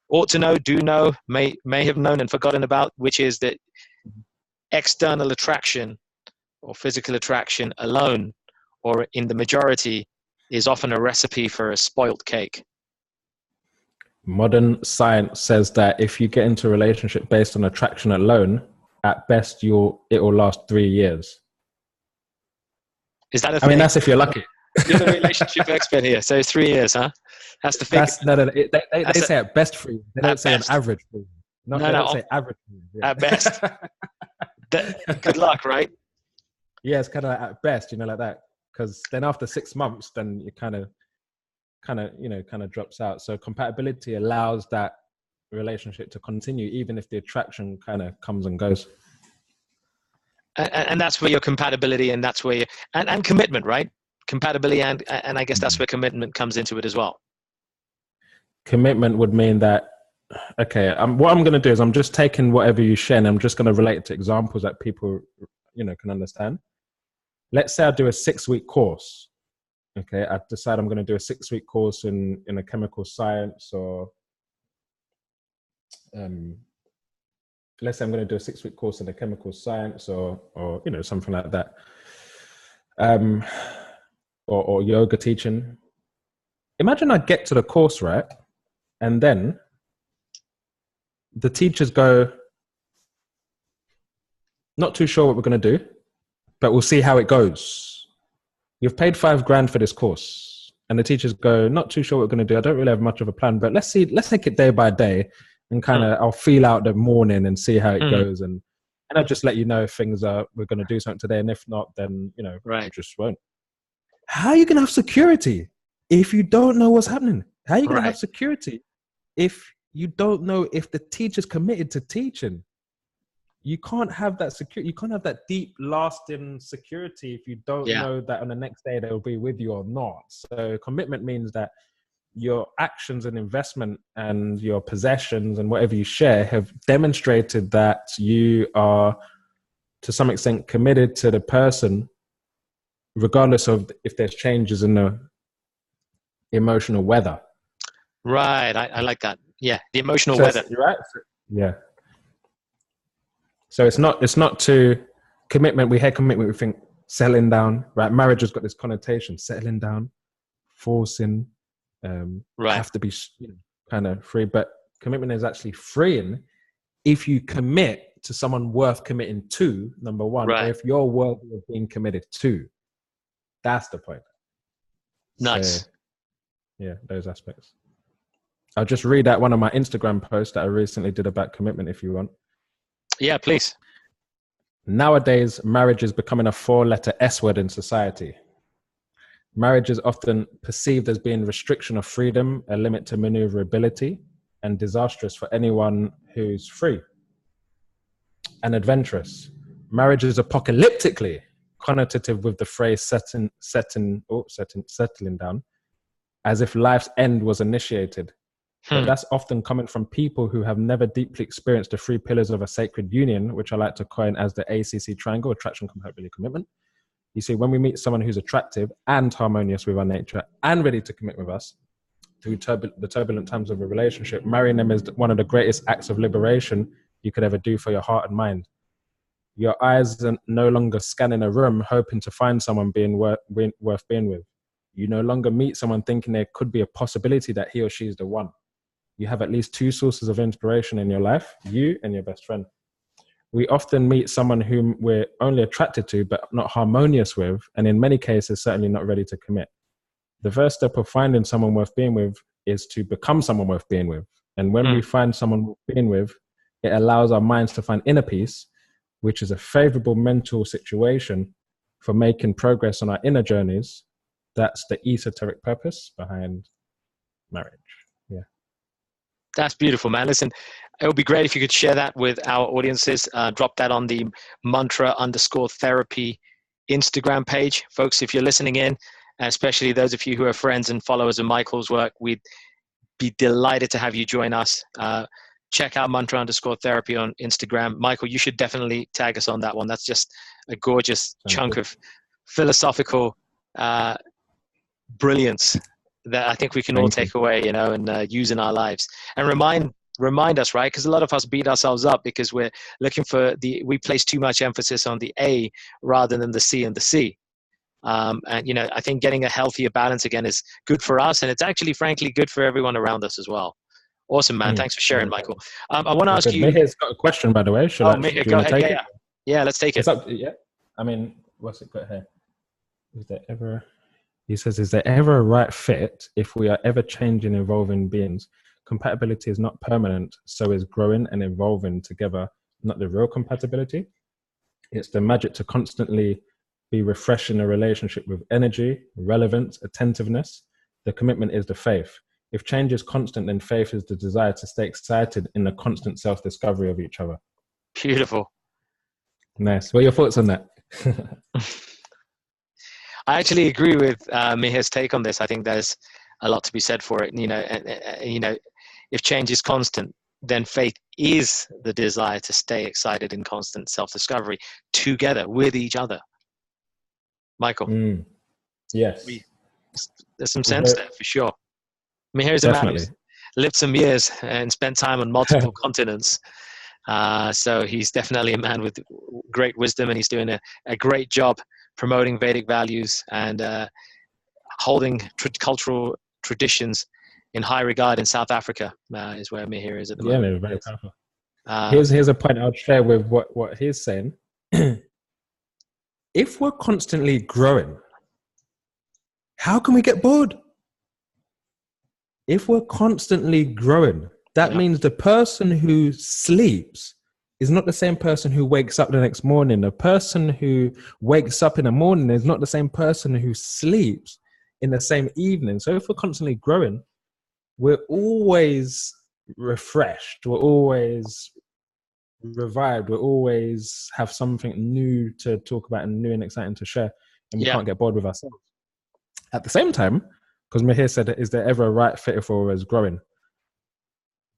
ought to know, do know, may have known and forgotten about, which is that external attraction or physical attraction alone, or in the majority, is often a recipe for a spoiled cake? Modern science says that if you get into a relationship based on attraction alone, at best it will last 3 years. Is that a thing? I mean, that's if you're lucky. You're the relationship expert here, so 3 years, huh? That's the thing. They say at best 3 years. They don't say an average 3 years. They don't say average 3 years. Yeah. At best. Good luck, right? Yeah, it's kind of at best, like that. Because then after 6 months, then you kind of drops out. So compatibility allows that relationship to continue, even if the attraction kind of comes and goes. And that's where your compatibility, and that's where and commitment, right? Compatibility and I guess that's where commitment comes into it as well. Commitment would mean that, okay, what I'm going to do is I'm just taking whatever you share and I'm just going to relate it to examples that people, can understand. Let's say I do a 6-week course. Okay, I decide I'm going to do a 6-week course in a chemical science, or let's say I'm going to do a 6-week course in a chemical science, or something like that, or yoga teaching. Imagine I get to the course, right, and then the teachers go, not too sure what we're going to do, but we'll see how it goes. You've paid $5,000 for this course, and the teachers go, not too sure what we're going to do. I don't really have much of a plan, but let's take it day by day, and kind of I'll feel out the morning and see how it goes, and I'll just let you know if we're going to do something today, and if not, then we just won't. How are you going to have security if you don't know what's happening? How are you going to Right. have security if you don't know if the teacher's committed to teaching? You can't have that security. You can't have that deep, lasting security if you don't Yeah. know that on the next day they'll be with you or not. So commitment means that your actions and investment and your possessions and whatever you share have demonstrated that you are, to some extent, committed to the person, regardless of if there's changes in the emotional weather. Right. I like that. Yeah. The emotional So weather. you're right. Yeah. So it's not to commitment. We hear commitment, we think settling down, right? Marriage has got this connotation, settling down, forcing, Right. have to be, kind of free. But commitment is actually freeing if you commit to someone worth committing to, number one, Right. or if you're worthy of being committed to. That's the point. Nice. So, yeah, those aspects. I'll just read out one of my Instagram posts that I recently did about commitment if you want. Yeah, please. Nowadays, marriage is becoming a 4-letter S word in society. Marriage is often perceived as being restriction of freedom, a limit to maneuverability, and disastrous for anyone who's free and adventurous. Marriage is apocalyptically connotative with the phrase settling down, as if life's end was initiated. But that's often coming from people who have never deeply experienced the 3 pillars of a sacred union, which I like to coin as the ACC Triangle: attraction, compatibility, commitment. You see, when we meet someone who's attractive and harmonious with our nature and ready to commit with us through the turbulent times of a relationship, marrying them is one of the greatest acts of liberation you could ever do for your heart and mind. Your eyes are no longer scanning a room hoping to find someone worth being with. You no longer meet someone thinking there could be a possibility that he or she is the one. You have at least 2 sources of inspiration in your life, you and your best friend. We often meet someone whom we're only attracted to, but not harmonious with, and in many cases, certainly not ready to commit. The first step of finding someone worth being with is to become someone worth being with. And when we find someone worth being with, it allows our minds to find inner peace, which is a favorable mental situation for making progress on our inner journeys. That's the esoteric purpose behind marriage. Yeah. That's beautiful, man. Listen, it would be great if you could share that with our audiences. Drop that on the mantra_therapy Instagram page. Folks, if you're listening in, especially those of you who are friends and followers of Michael's work, we'd be delighted to have you join us. Check out mantra_therapy on Instagram. Michael, you should definitely tag us on that one. That's just a gorgeous chunk of philosophical brilliance that I think we can all take away, and use in our lives, and remind us, right? Because a lot of us beat ourselves up because we're looking for we place too much emphasis on the A rather than the C and the C. And I think getting a healthier balance again is good for us, and it's actually, frankly, good for everyone around us as well. Awesome, man. Thanks for sharing, Michael. I want to ask you. Mihir's got a question, by the way. Mihir, go ahead. Yeah, let's take it. Yeah. I mean, what's it got here? He says, is there ever a right fit if we are ever changing, evolving beings? Compatibility is not permanent, so is growing and evolving together not the real compatibility. It's the magic to constantly be refreshing a relationship with energy, relevance, attentiveness. The commitment is the faith. If change is constant, then faith is the desire to stay excited in the constant self-discovery of each other. Beautiful. Nice. What are your thoughts on that? I actually agree with Mihir's take on this. I think there's a lot to be said for it. If change is constant, then faith is the desire to stay excited in constant self-discovery together with each other. Michael. Yes. There's some sense there for sure. Mihir's a man who's lived some years and spent time on multiple continents. So he's definitely a man with great wisdom, and he's doing a great job promoting Vedic values and holding cultural traditions in high regard in South Africa, is where Mihir is at the moment. Yeah, very powerful. Here's a point I'll share with what he's saying. If we're constantly growing, how can we get bored? If we're constantly growing, that means the person who sleeps is not the same person who wakes up the next morning. The person who wakes up in the morning is not the same person who sleeps. in the same evening. So if we're constantly growing, we're always refreshed, we're always revived, we always have something new to talk about and new and exciting to share, and we can't get bored with ourselves. At the same time, because Mahir said, is there ever a right fit if we're always growing?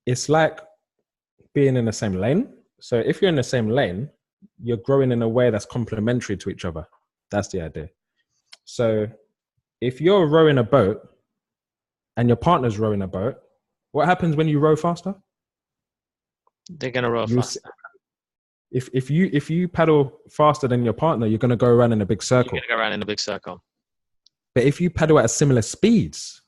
It's like being in the same lane. So if you're in the same lane, you're growing in a way that's complementary to each other. That's the idea. So if you're rowing a boat and your partner's rowing a boat, what happens when you row faster? They're going to row faster. If you paddle faster than your partner, you're going to go around in a big circle. You're going to go around in a big circle. But if you paddle at similar speeds,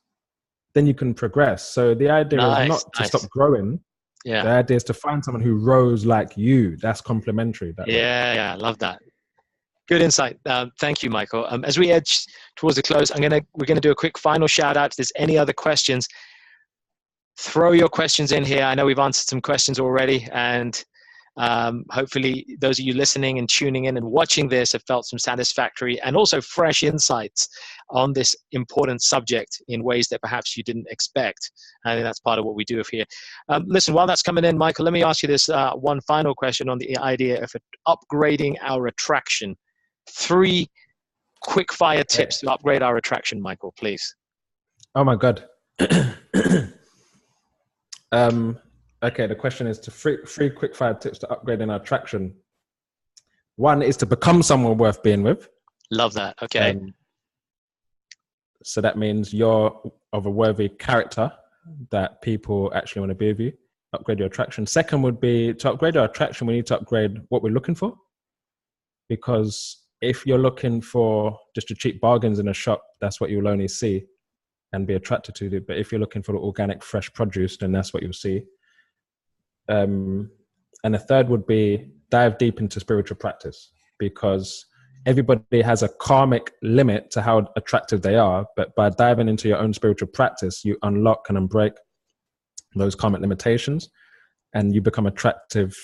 then you can progress. So the idea is not to stop growing. Yeah. The idea is to find someone who rows like you. That's complementary. I love that. Good insight. Thank you, Michael. As we edge towards the close, we're going to do a quick final shout out. If there's any other questions, throw your questions in here. I know we've answered some questions already, and hopefully those of you listening and tuning in and watching this have felt some satisfactory and also fresh insights on this important subject in ways that perhaps you didn't expect. I think that's part of what we do here. Listen, while that's coming in, Michael, let me ask you this one final question on the idea of upgrading our attraction. 3 quick fire tips to upgrade our attraction, Michael, please. Oh my God. Okay, the question is to three quick fire tips to upgrading our attraction. 1 is to become someone worth being with. Love that. Okay. So that means you're of a worthy character that people actually want to be with you. Upgrade your attraction. 2nd would be to upgrade our attraction, we need to upgrade what we're looking for. Because if you're looking for just the cheap bargains in a shop, that's what you'll only see and be attracted to. But if you're looking for the organic, fresh produce, then that's what you'll see. And the 3rd would be dive deep into spiritual practice, because everybody has a karmic limit to how attractive they are. But by diving into your own spiritual practice, you unlock and unbreak those karmic limitations, and you become attractive.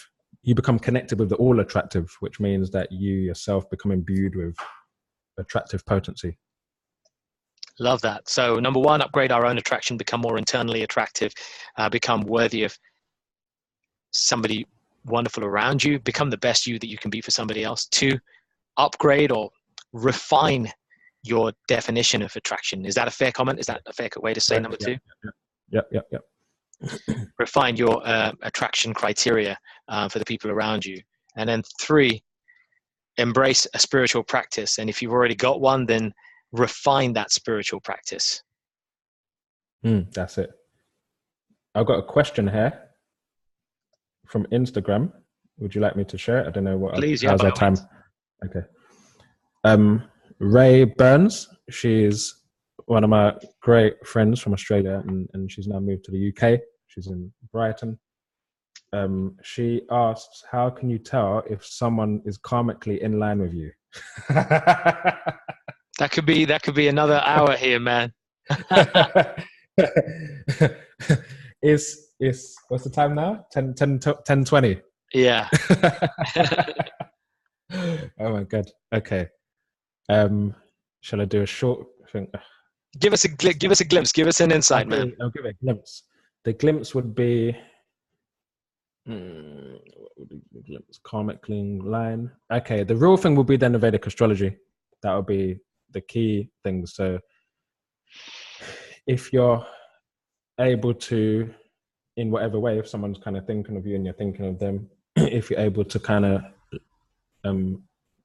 You become connected with the all attractive, which means that you yourself become imbued with attractive potency. Love that. So number 1, upgrade our own attraction, become more internally attractive, become worthy of somebody wonderful around you, become the best you that you can be for somebody else. 2, upgrade or refine your definition of attraction. Is that a fair comment? Is that a fair way to say number 2? Yep. Refine your attraction criteria for the people around you. And then 3, embrace a spiritual practice. And if you've already got one, then refine that spiritual practice. That's it. I've got a question here from Instagram. Would you like me to share it? I don't know what. Please, how's our time? Okay. Ray Burns. She's one of my great friends from Australia, and she's now moved to the UK. She's in Brighton. She asks, how can you tell if someone is karmically in line with you? That could be another hour here, man. Is what's the time now? 10:20. Yeah. Oh my God. Okay. Shall I do a short thing? Give us a glimpse. Give us an insight, man. I'll give it a glimpse. The glimpse would be karmic clean line. Okay, the real thing will be then the Vedic astrology. That would be the key thing. So if you're able to, in whatever way, if someone's kind of thinking of you and you're thinking of them, if you're able to kind of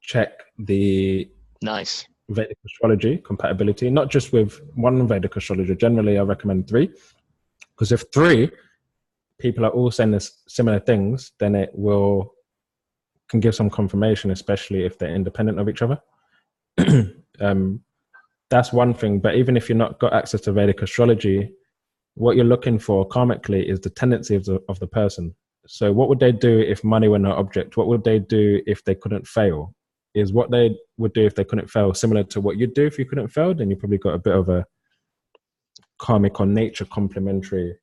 check the nice Vedic astrology compatibility, not just with one Vedic astrologer. Generally, I recommend 3, because if 3 people are all saying this similar things, then it can give some confirmation, especially if they're independent of each other. That's one thing. But even if you're not got access to Vedic astrology, what you're looking for karmically is the tendency of the person. So what would they do if money were no object? What would they do if they couldn't fail? Is what they would do if they couldn't fail similar to what you'd do if you couldn't fail? Then you probably got a bit of a karmic or nature complementary,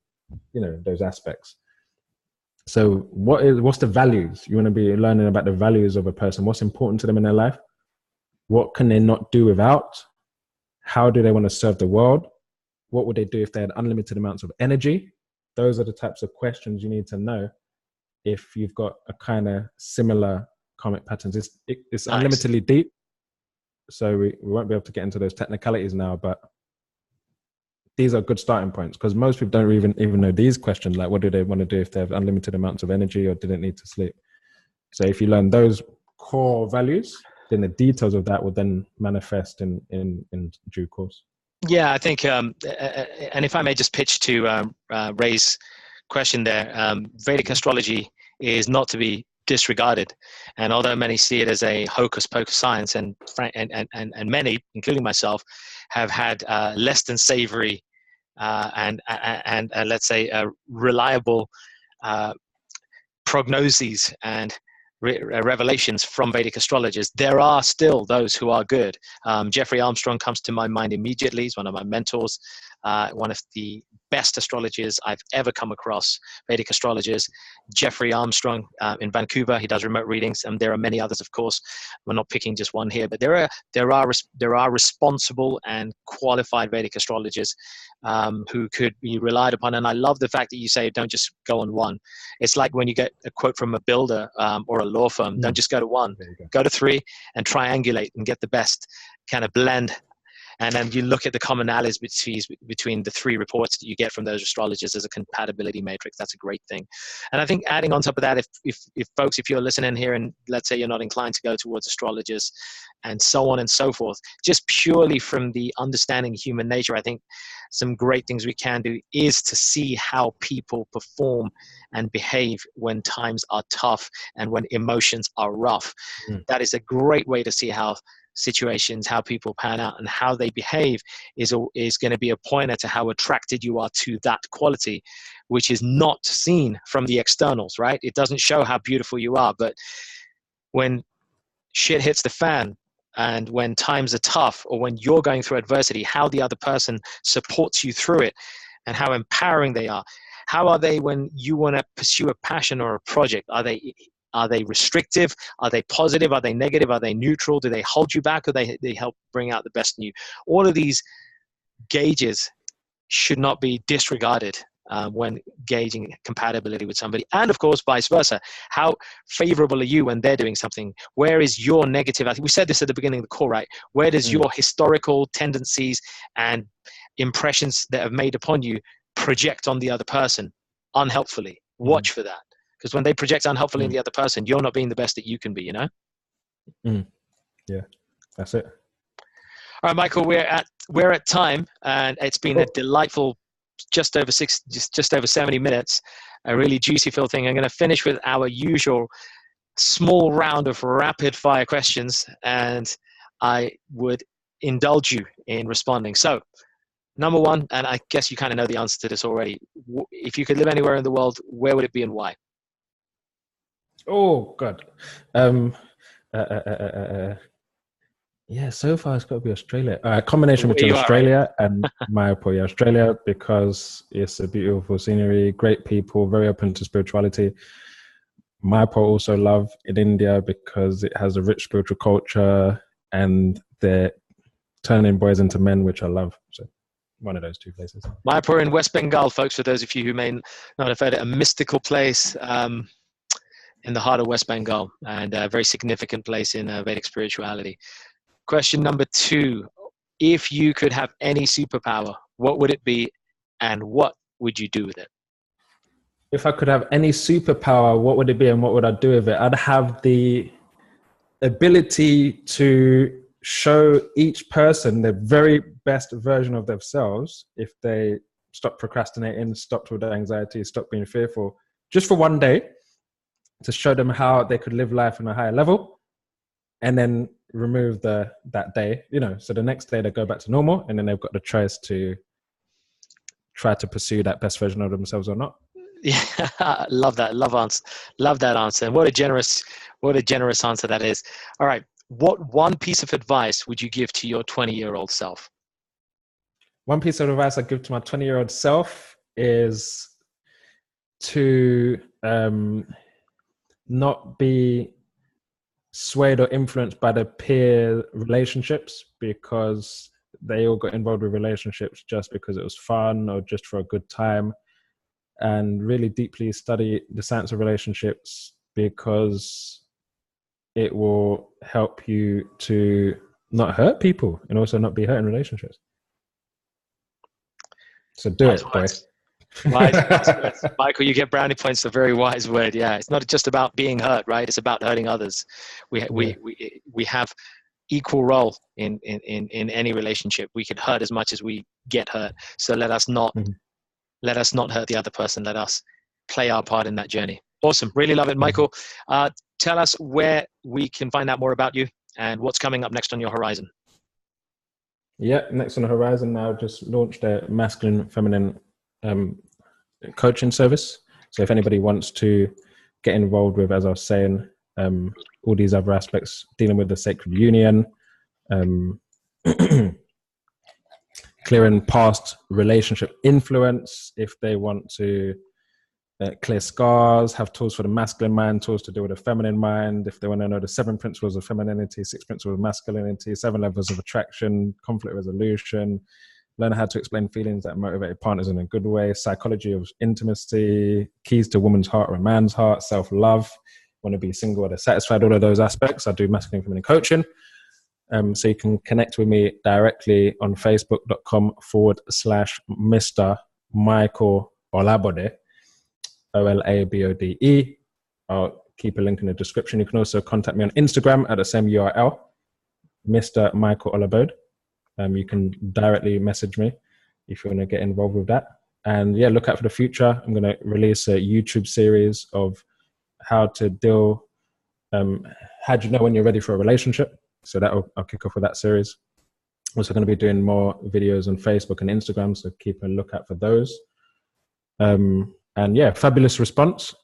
those aspects. So what's the values? You want to be learning about the values of a person. What's important to them in their life? What can they not do without? how do they want to serve the world? What would they do if they had unlimited amounts of energy? Those are the types of questions you need to know if you've got a kind of similar karmic patterns. It's Nice. unlimitedly deep, so we won't be able to get into those technicalities now, but these are good starting points, because most people don't even know these questions, like what do they want to do if they have unlimited amounts of energy or didn't need to sleep. So if you learn those core values, then the details of that will then manifest in due course. Yeah, I think, and if I may just pitch to Ray's question there, Vedic astrology is not to be disregarded. And although many see it as a hocus pocus science, and many, including myself, have had less than savory and let's say reliable prognoses and revelations from Vedic astrologers, there are still those who are good. Jeffrey Armstrong comes to my mind immediately. He's one of my mentors, one of the best astrologers I've ever come across, Vedic astrologers. Jeffrey Armstrong in Vancouver, he does remote readings, and there are many others, of course. We're not picking just one here, but there are responsible and qualified Vedic astrologers who could be relied upon. And I love the fact that you say don't just go on one. It's like when you get a quote from a builder or a law firm, don't just go to one, go to three and triangulate and get the best kind of blend. And then you look at the commonalities between the three reports that you get from those astrologers as a compatibility matrix. That's a great thing. And I think adding on top of that, if folks, if you're listening here and let's say you're not inclined to go towards astrologers and so on and so forth, just purely from the understanding of human nature, I think some great things we can do is to see how people perform and behave when times are tough and when emotions are rough. That is a great way to see how situations, how people pan out and how they behave is going to be a pointer to how attracted you are to that quality, which is not seen from the externals, right? It doesn't show how beautiful you are, but when shit hits the fan and when times are tough or when you're going through adversity, how the other person supports you through it and how empowering they are. How are they when you want to pursue a passion or a project? Are they restrictive? Are they positive? Are they negative? Are they neutral? Do they hold you back or they help bring out the best in you? All of these gauges should not be disregarded when gauging compatibility with somebody. And of course, vice versa. How favorable are you when they're doing something? Where is your negative? I think we said this at the beginning of the call, right? Where does your historical tendencies and impressions that have made upon you project on the other person unhelpfully? Watch for that. Because when they project unhelpfully in the other person, you're not being the best that you can be, you know? Yeah, that's it. All right, Michael, we're at time, and it's been a delightful just over 70 minutes, a really juicy filled thing. I'm going to finish with our usual small round of rapid fire questions, and I would indulge you in responding. So, number one, and I guess you kind of know the answer to this already. If you could live anywhere in the world, where would it be and why? Oh God. Yeah, so far it's got to be Australia. Combination between Australia and Mayapur. Yeah, Australia because it's a beautiful scenery, great people, very open to spirituality. Mayapur also love in India because it has a rich spiritual culture and they're turning boys into men, which I love. So one of those two places. Mayapur in West Bengal, folks, for those of you who may not have heard it, a mystical place in the heart of West Bengal and a very significant place in Vedic spirituality. Question number two, if you could have any superpower, what would it be and what would you do with it? If I could have any superpower, what would it be and what would I do with it? I'd have the ability to show each person the very best version of themselves if they stop procrastinating, stop with their anxiety, stop being fearful, just for one day, to show them how they could live life on a higher level and then remove that day, so the next day they go back to normal and then they've got the choice to try to pursue that best version of themselves or not. Yeah, love that. Love that answer. And what a generous answer that is. All right. What one piece of advice would you give to your 20-year-old self? One piece of advice I give to my 20-year-old self is to not be swayed or influenced by the peer relationships, because they all got involved with relationships just because it was fun or just for a good time, and really deeply study the science of relationships, because it will help you to not hurt people and also not be hurt in relationships. So do it, boy. Wise words. Michael, you get brownie points. A very wise word. Yeah, it's not just about being hurt, right? It's about hurting others. We have equal role in any relationship. We could hurt as much as we get hurt. So let us not hurt the other person. Let us play our part in that journey. Awesome. Really love it, Michael. Tell us where we can find out more about you and what's coming up next on your horizon. Yeah, next on the horizon now, just launched a masculine, feminine coaching service. So if anybody wants to get involved with, as I was saying, all these other aspects, dealing with the sacred union, clearing past relationship influence, if they want to clear scars, have tools for the masculine mind, tools to deal with the feminine mind, if they want to know the 7 principles of femininity, 6 principles of masculinity, 7 levels of attraction, conflict resolution, learn how to explain feelings that motivate partners in a good way, psychology of intimacy, keys to a woman's heart or a man's heart, self-love, want to be single or satisfied, all of those aspects. I do masculine and feminine coaching. So you can connect with me directly on facebook.com/Mr. Michael Olabode, Olabode. I'll keep a link in the description. You can also contact me on Instagram at the same URL, Mr. Michael Olabode. You can directly message me if you want to get involved with that. And yeah, look out for the future. I'm going to release a YouTube series of how to deal, how do you know when you're ready for a relationship? So I'll kick off with that series. I'm also going to be doing more videos on Facebook and Instagram, so keep a lookout for those. And yeah, fabulous response.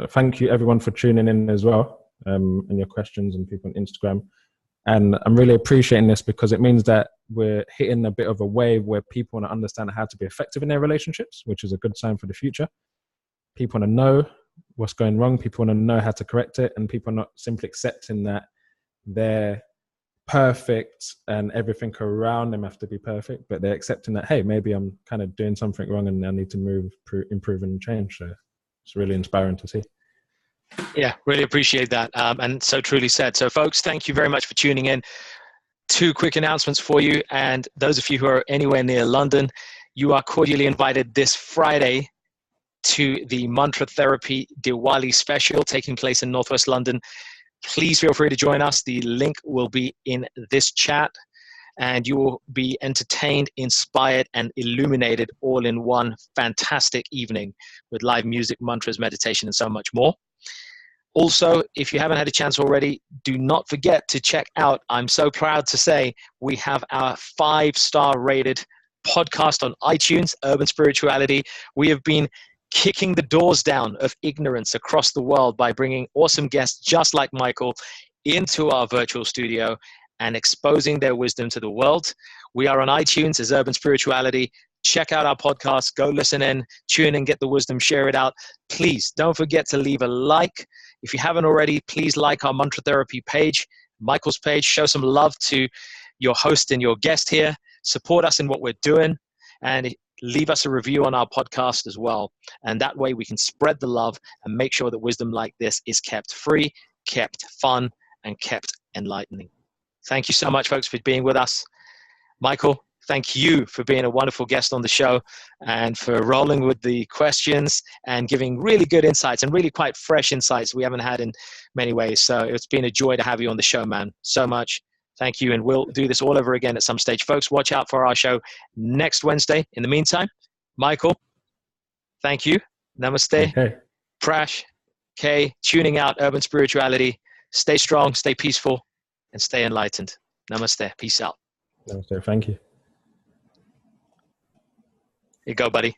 Thank you everyone for tuning in as well, and your questions, and people on Instagram. And I'm really appreciating this, because it means that we're hitting a bit of a wave where people want to understand how to be effective in their relationships, which is a good sign for the future. People want to know what's going wrong. People want to know how to correct it. And people are not simply accepting that they're perfect and everything around them have to be perfect, but they're accepting that, hey, maybe I'm kind of doing something wrong and I need to improve and change. So it's really inspiring to see. Yeah, really appreciate that. And so truly said. So folks, thank you very much for tuning in. 2 quick announcements for you. And those of you who are anywhere near London, you are cordially invited this Friday to the Mantra Therapy Diwali special taking place in Northwest London. Please feel free to join us. The link will be in this chat, and you will be entertained, inspired, and illuminated all in one fantastic evening with live music, mantras, meditation, and so much more. Also, if you haven't had a chance already, do not forget to check out, I'm so proud to say, we have our 5-star rated podcast on iTunes, Urban Spirituality. We have been kicking the doors down of ignorance across the world by bringing awesome guests just like Michael into our virtual studio and exposing their wisdom to the world. We are on iTunes as Urban Spirituality. Check out our podcast, go listen in, tune in, get the wisdom, share it out. Please don't forget to leave a like. If you haven't already, please like our Mantra Therapy page, Michael's page. Show some love to your host and your guest here. Support us in what we're doing, and leave us a review on our podcast as well. And that way we can spread the love and make sure that wisdom like this is kept free, kept fun, and kept enlightening. Thank you so much, folks, for being with us. Michael, thank you for being a wonderful guest on the show and for rolling with the questions and giving really good insights and really quite fresh insights we haven't had in many ways. So it's been a joy to have you on the show, man. So much. Thank you. And we'll do this all over again at some stage. Folks, watch out for our show next Wednesday. In the meantime, Michael, thank you. Namaste. Okay. Prash, Kay, tuning out Urban Spirituality. Stay strong, stay peaceful, and stay enlightened. Namaste. Peace out. Namaste. Thank you. Here you go, buddy.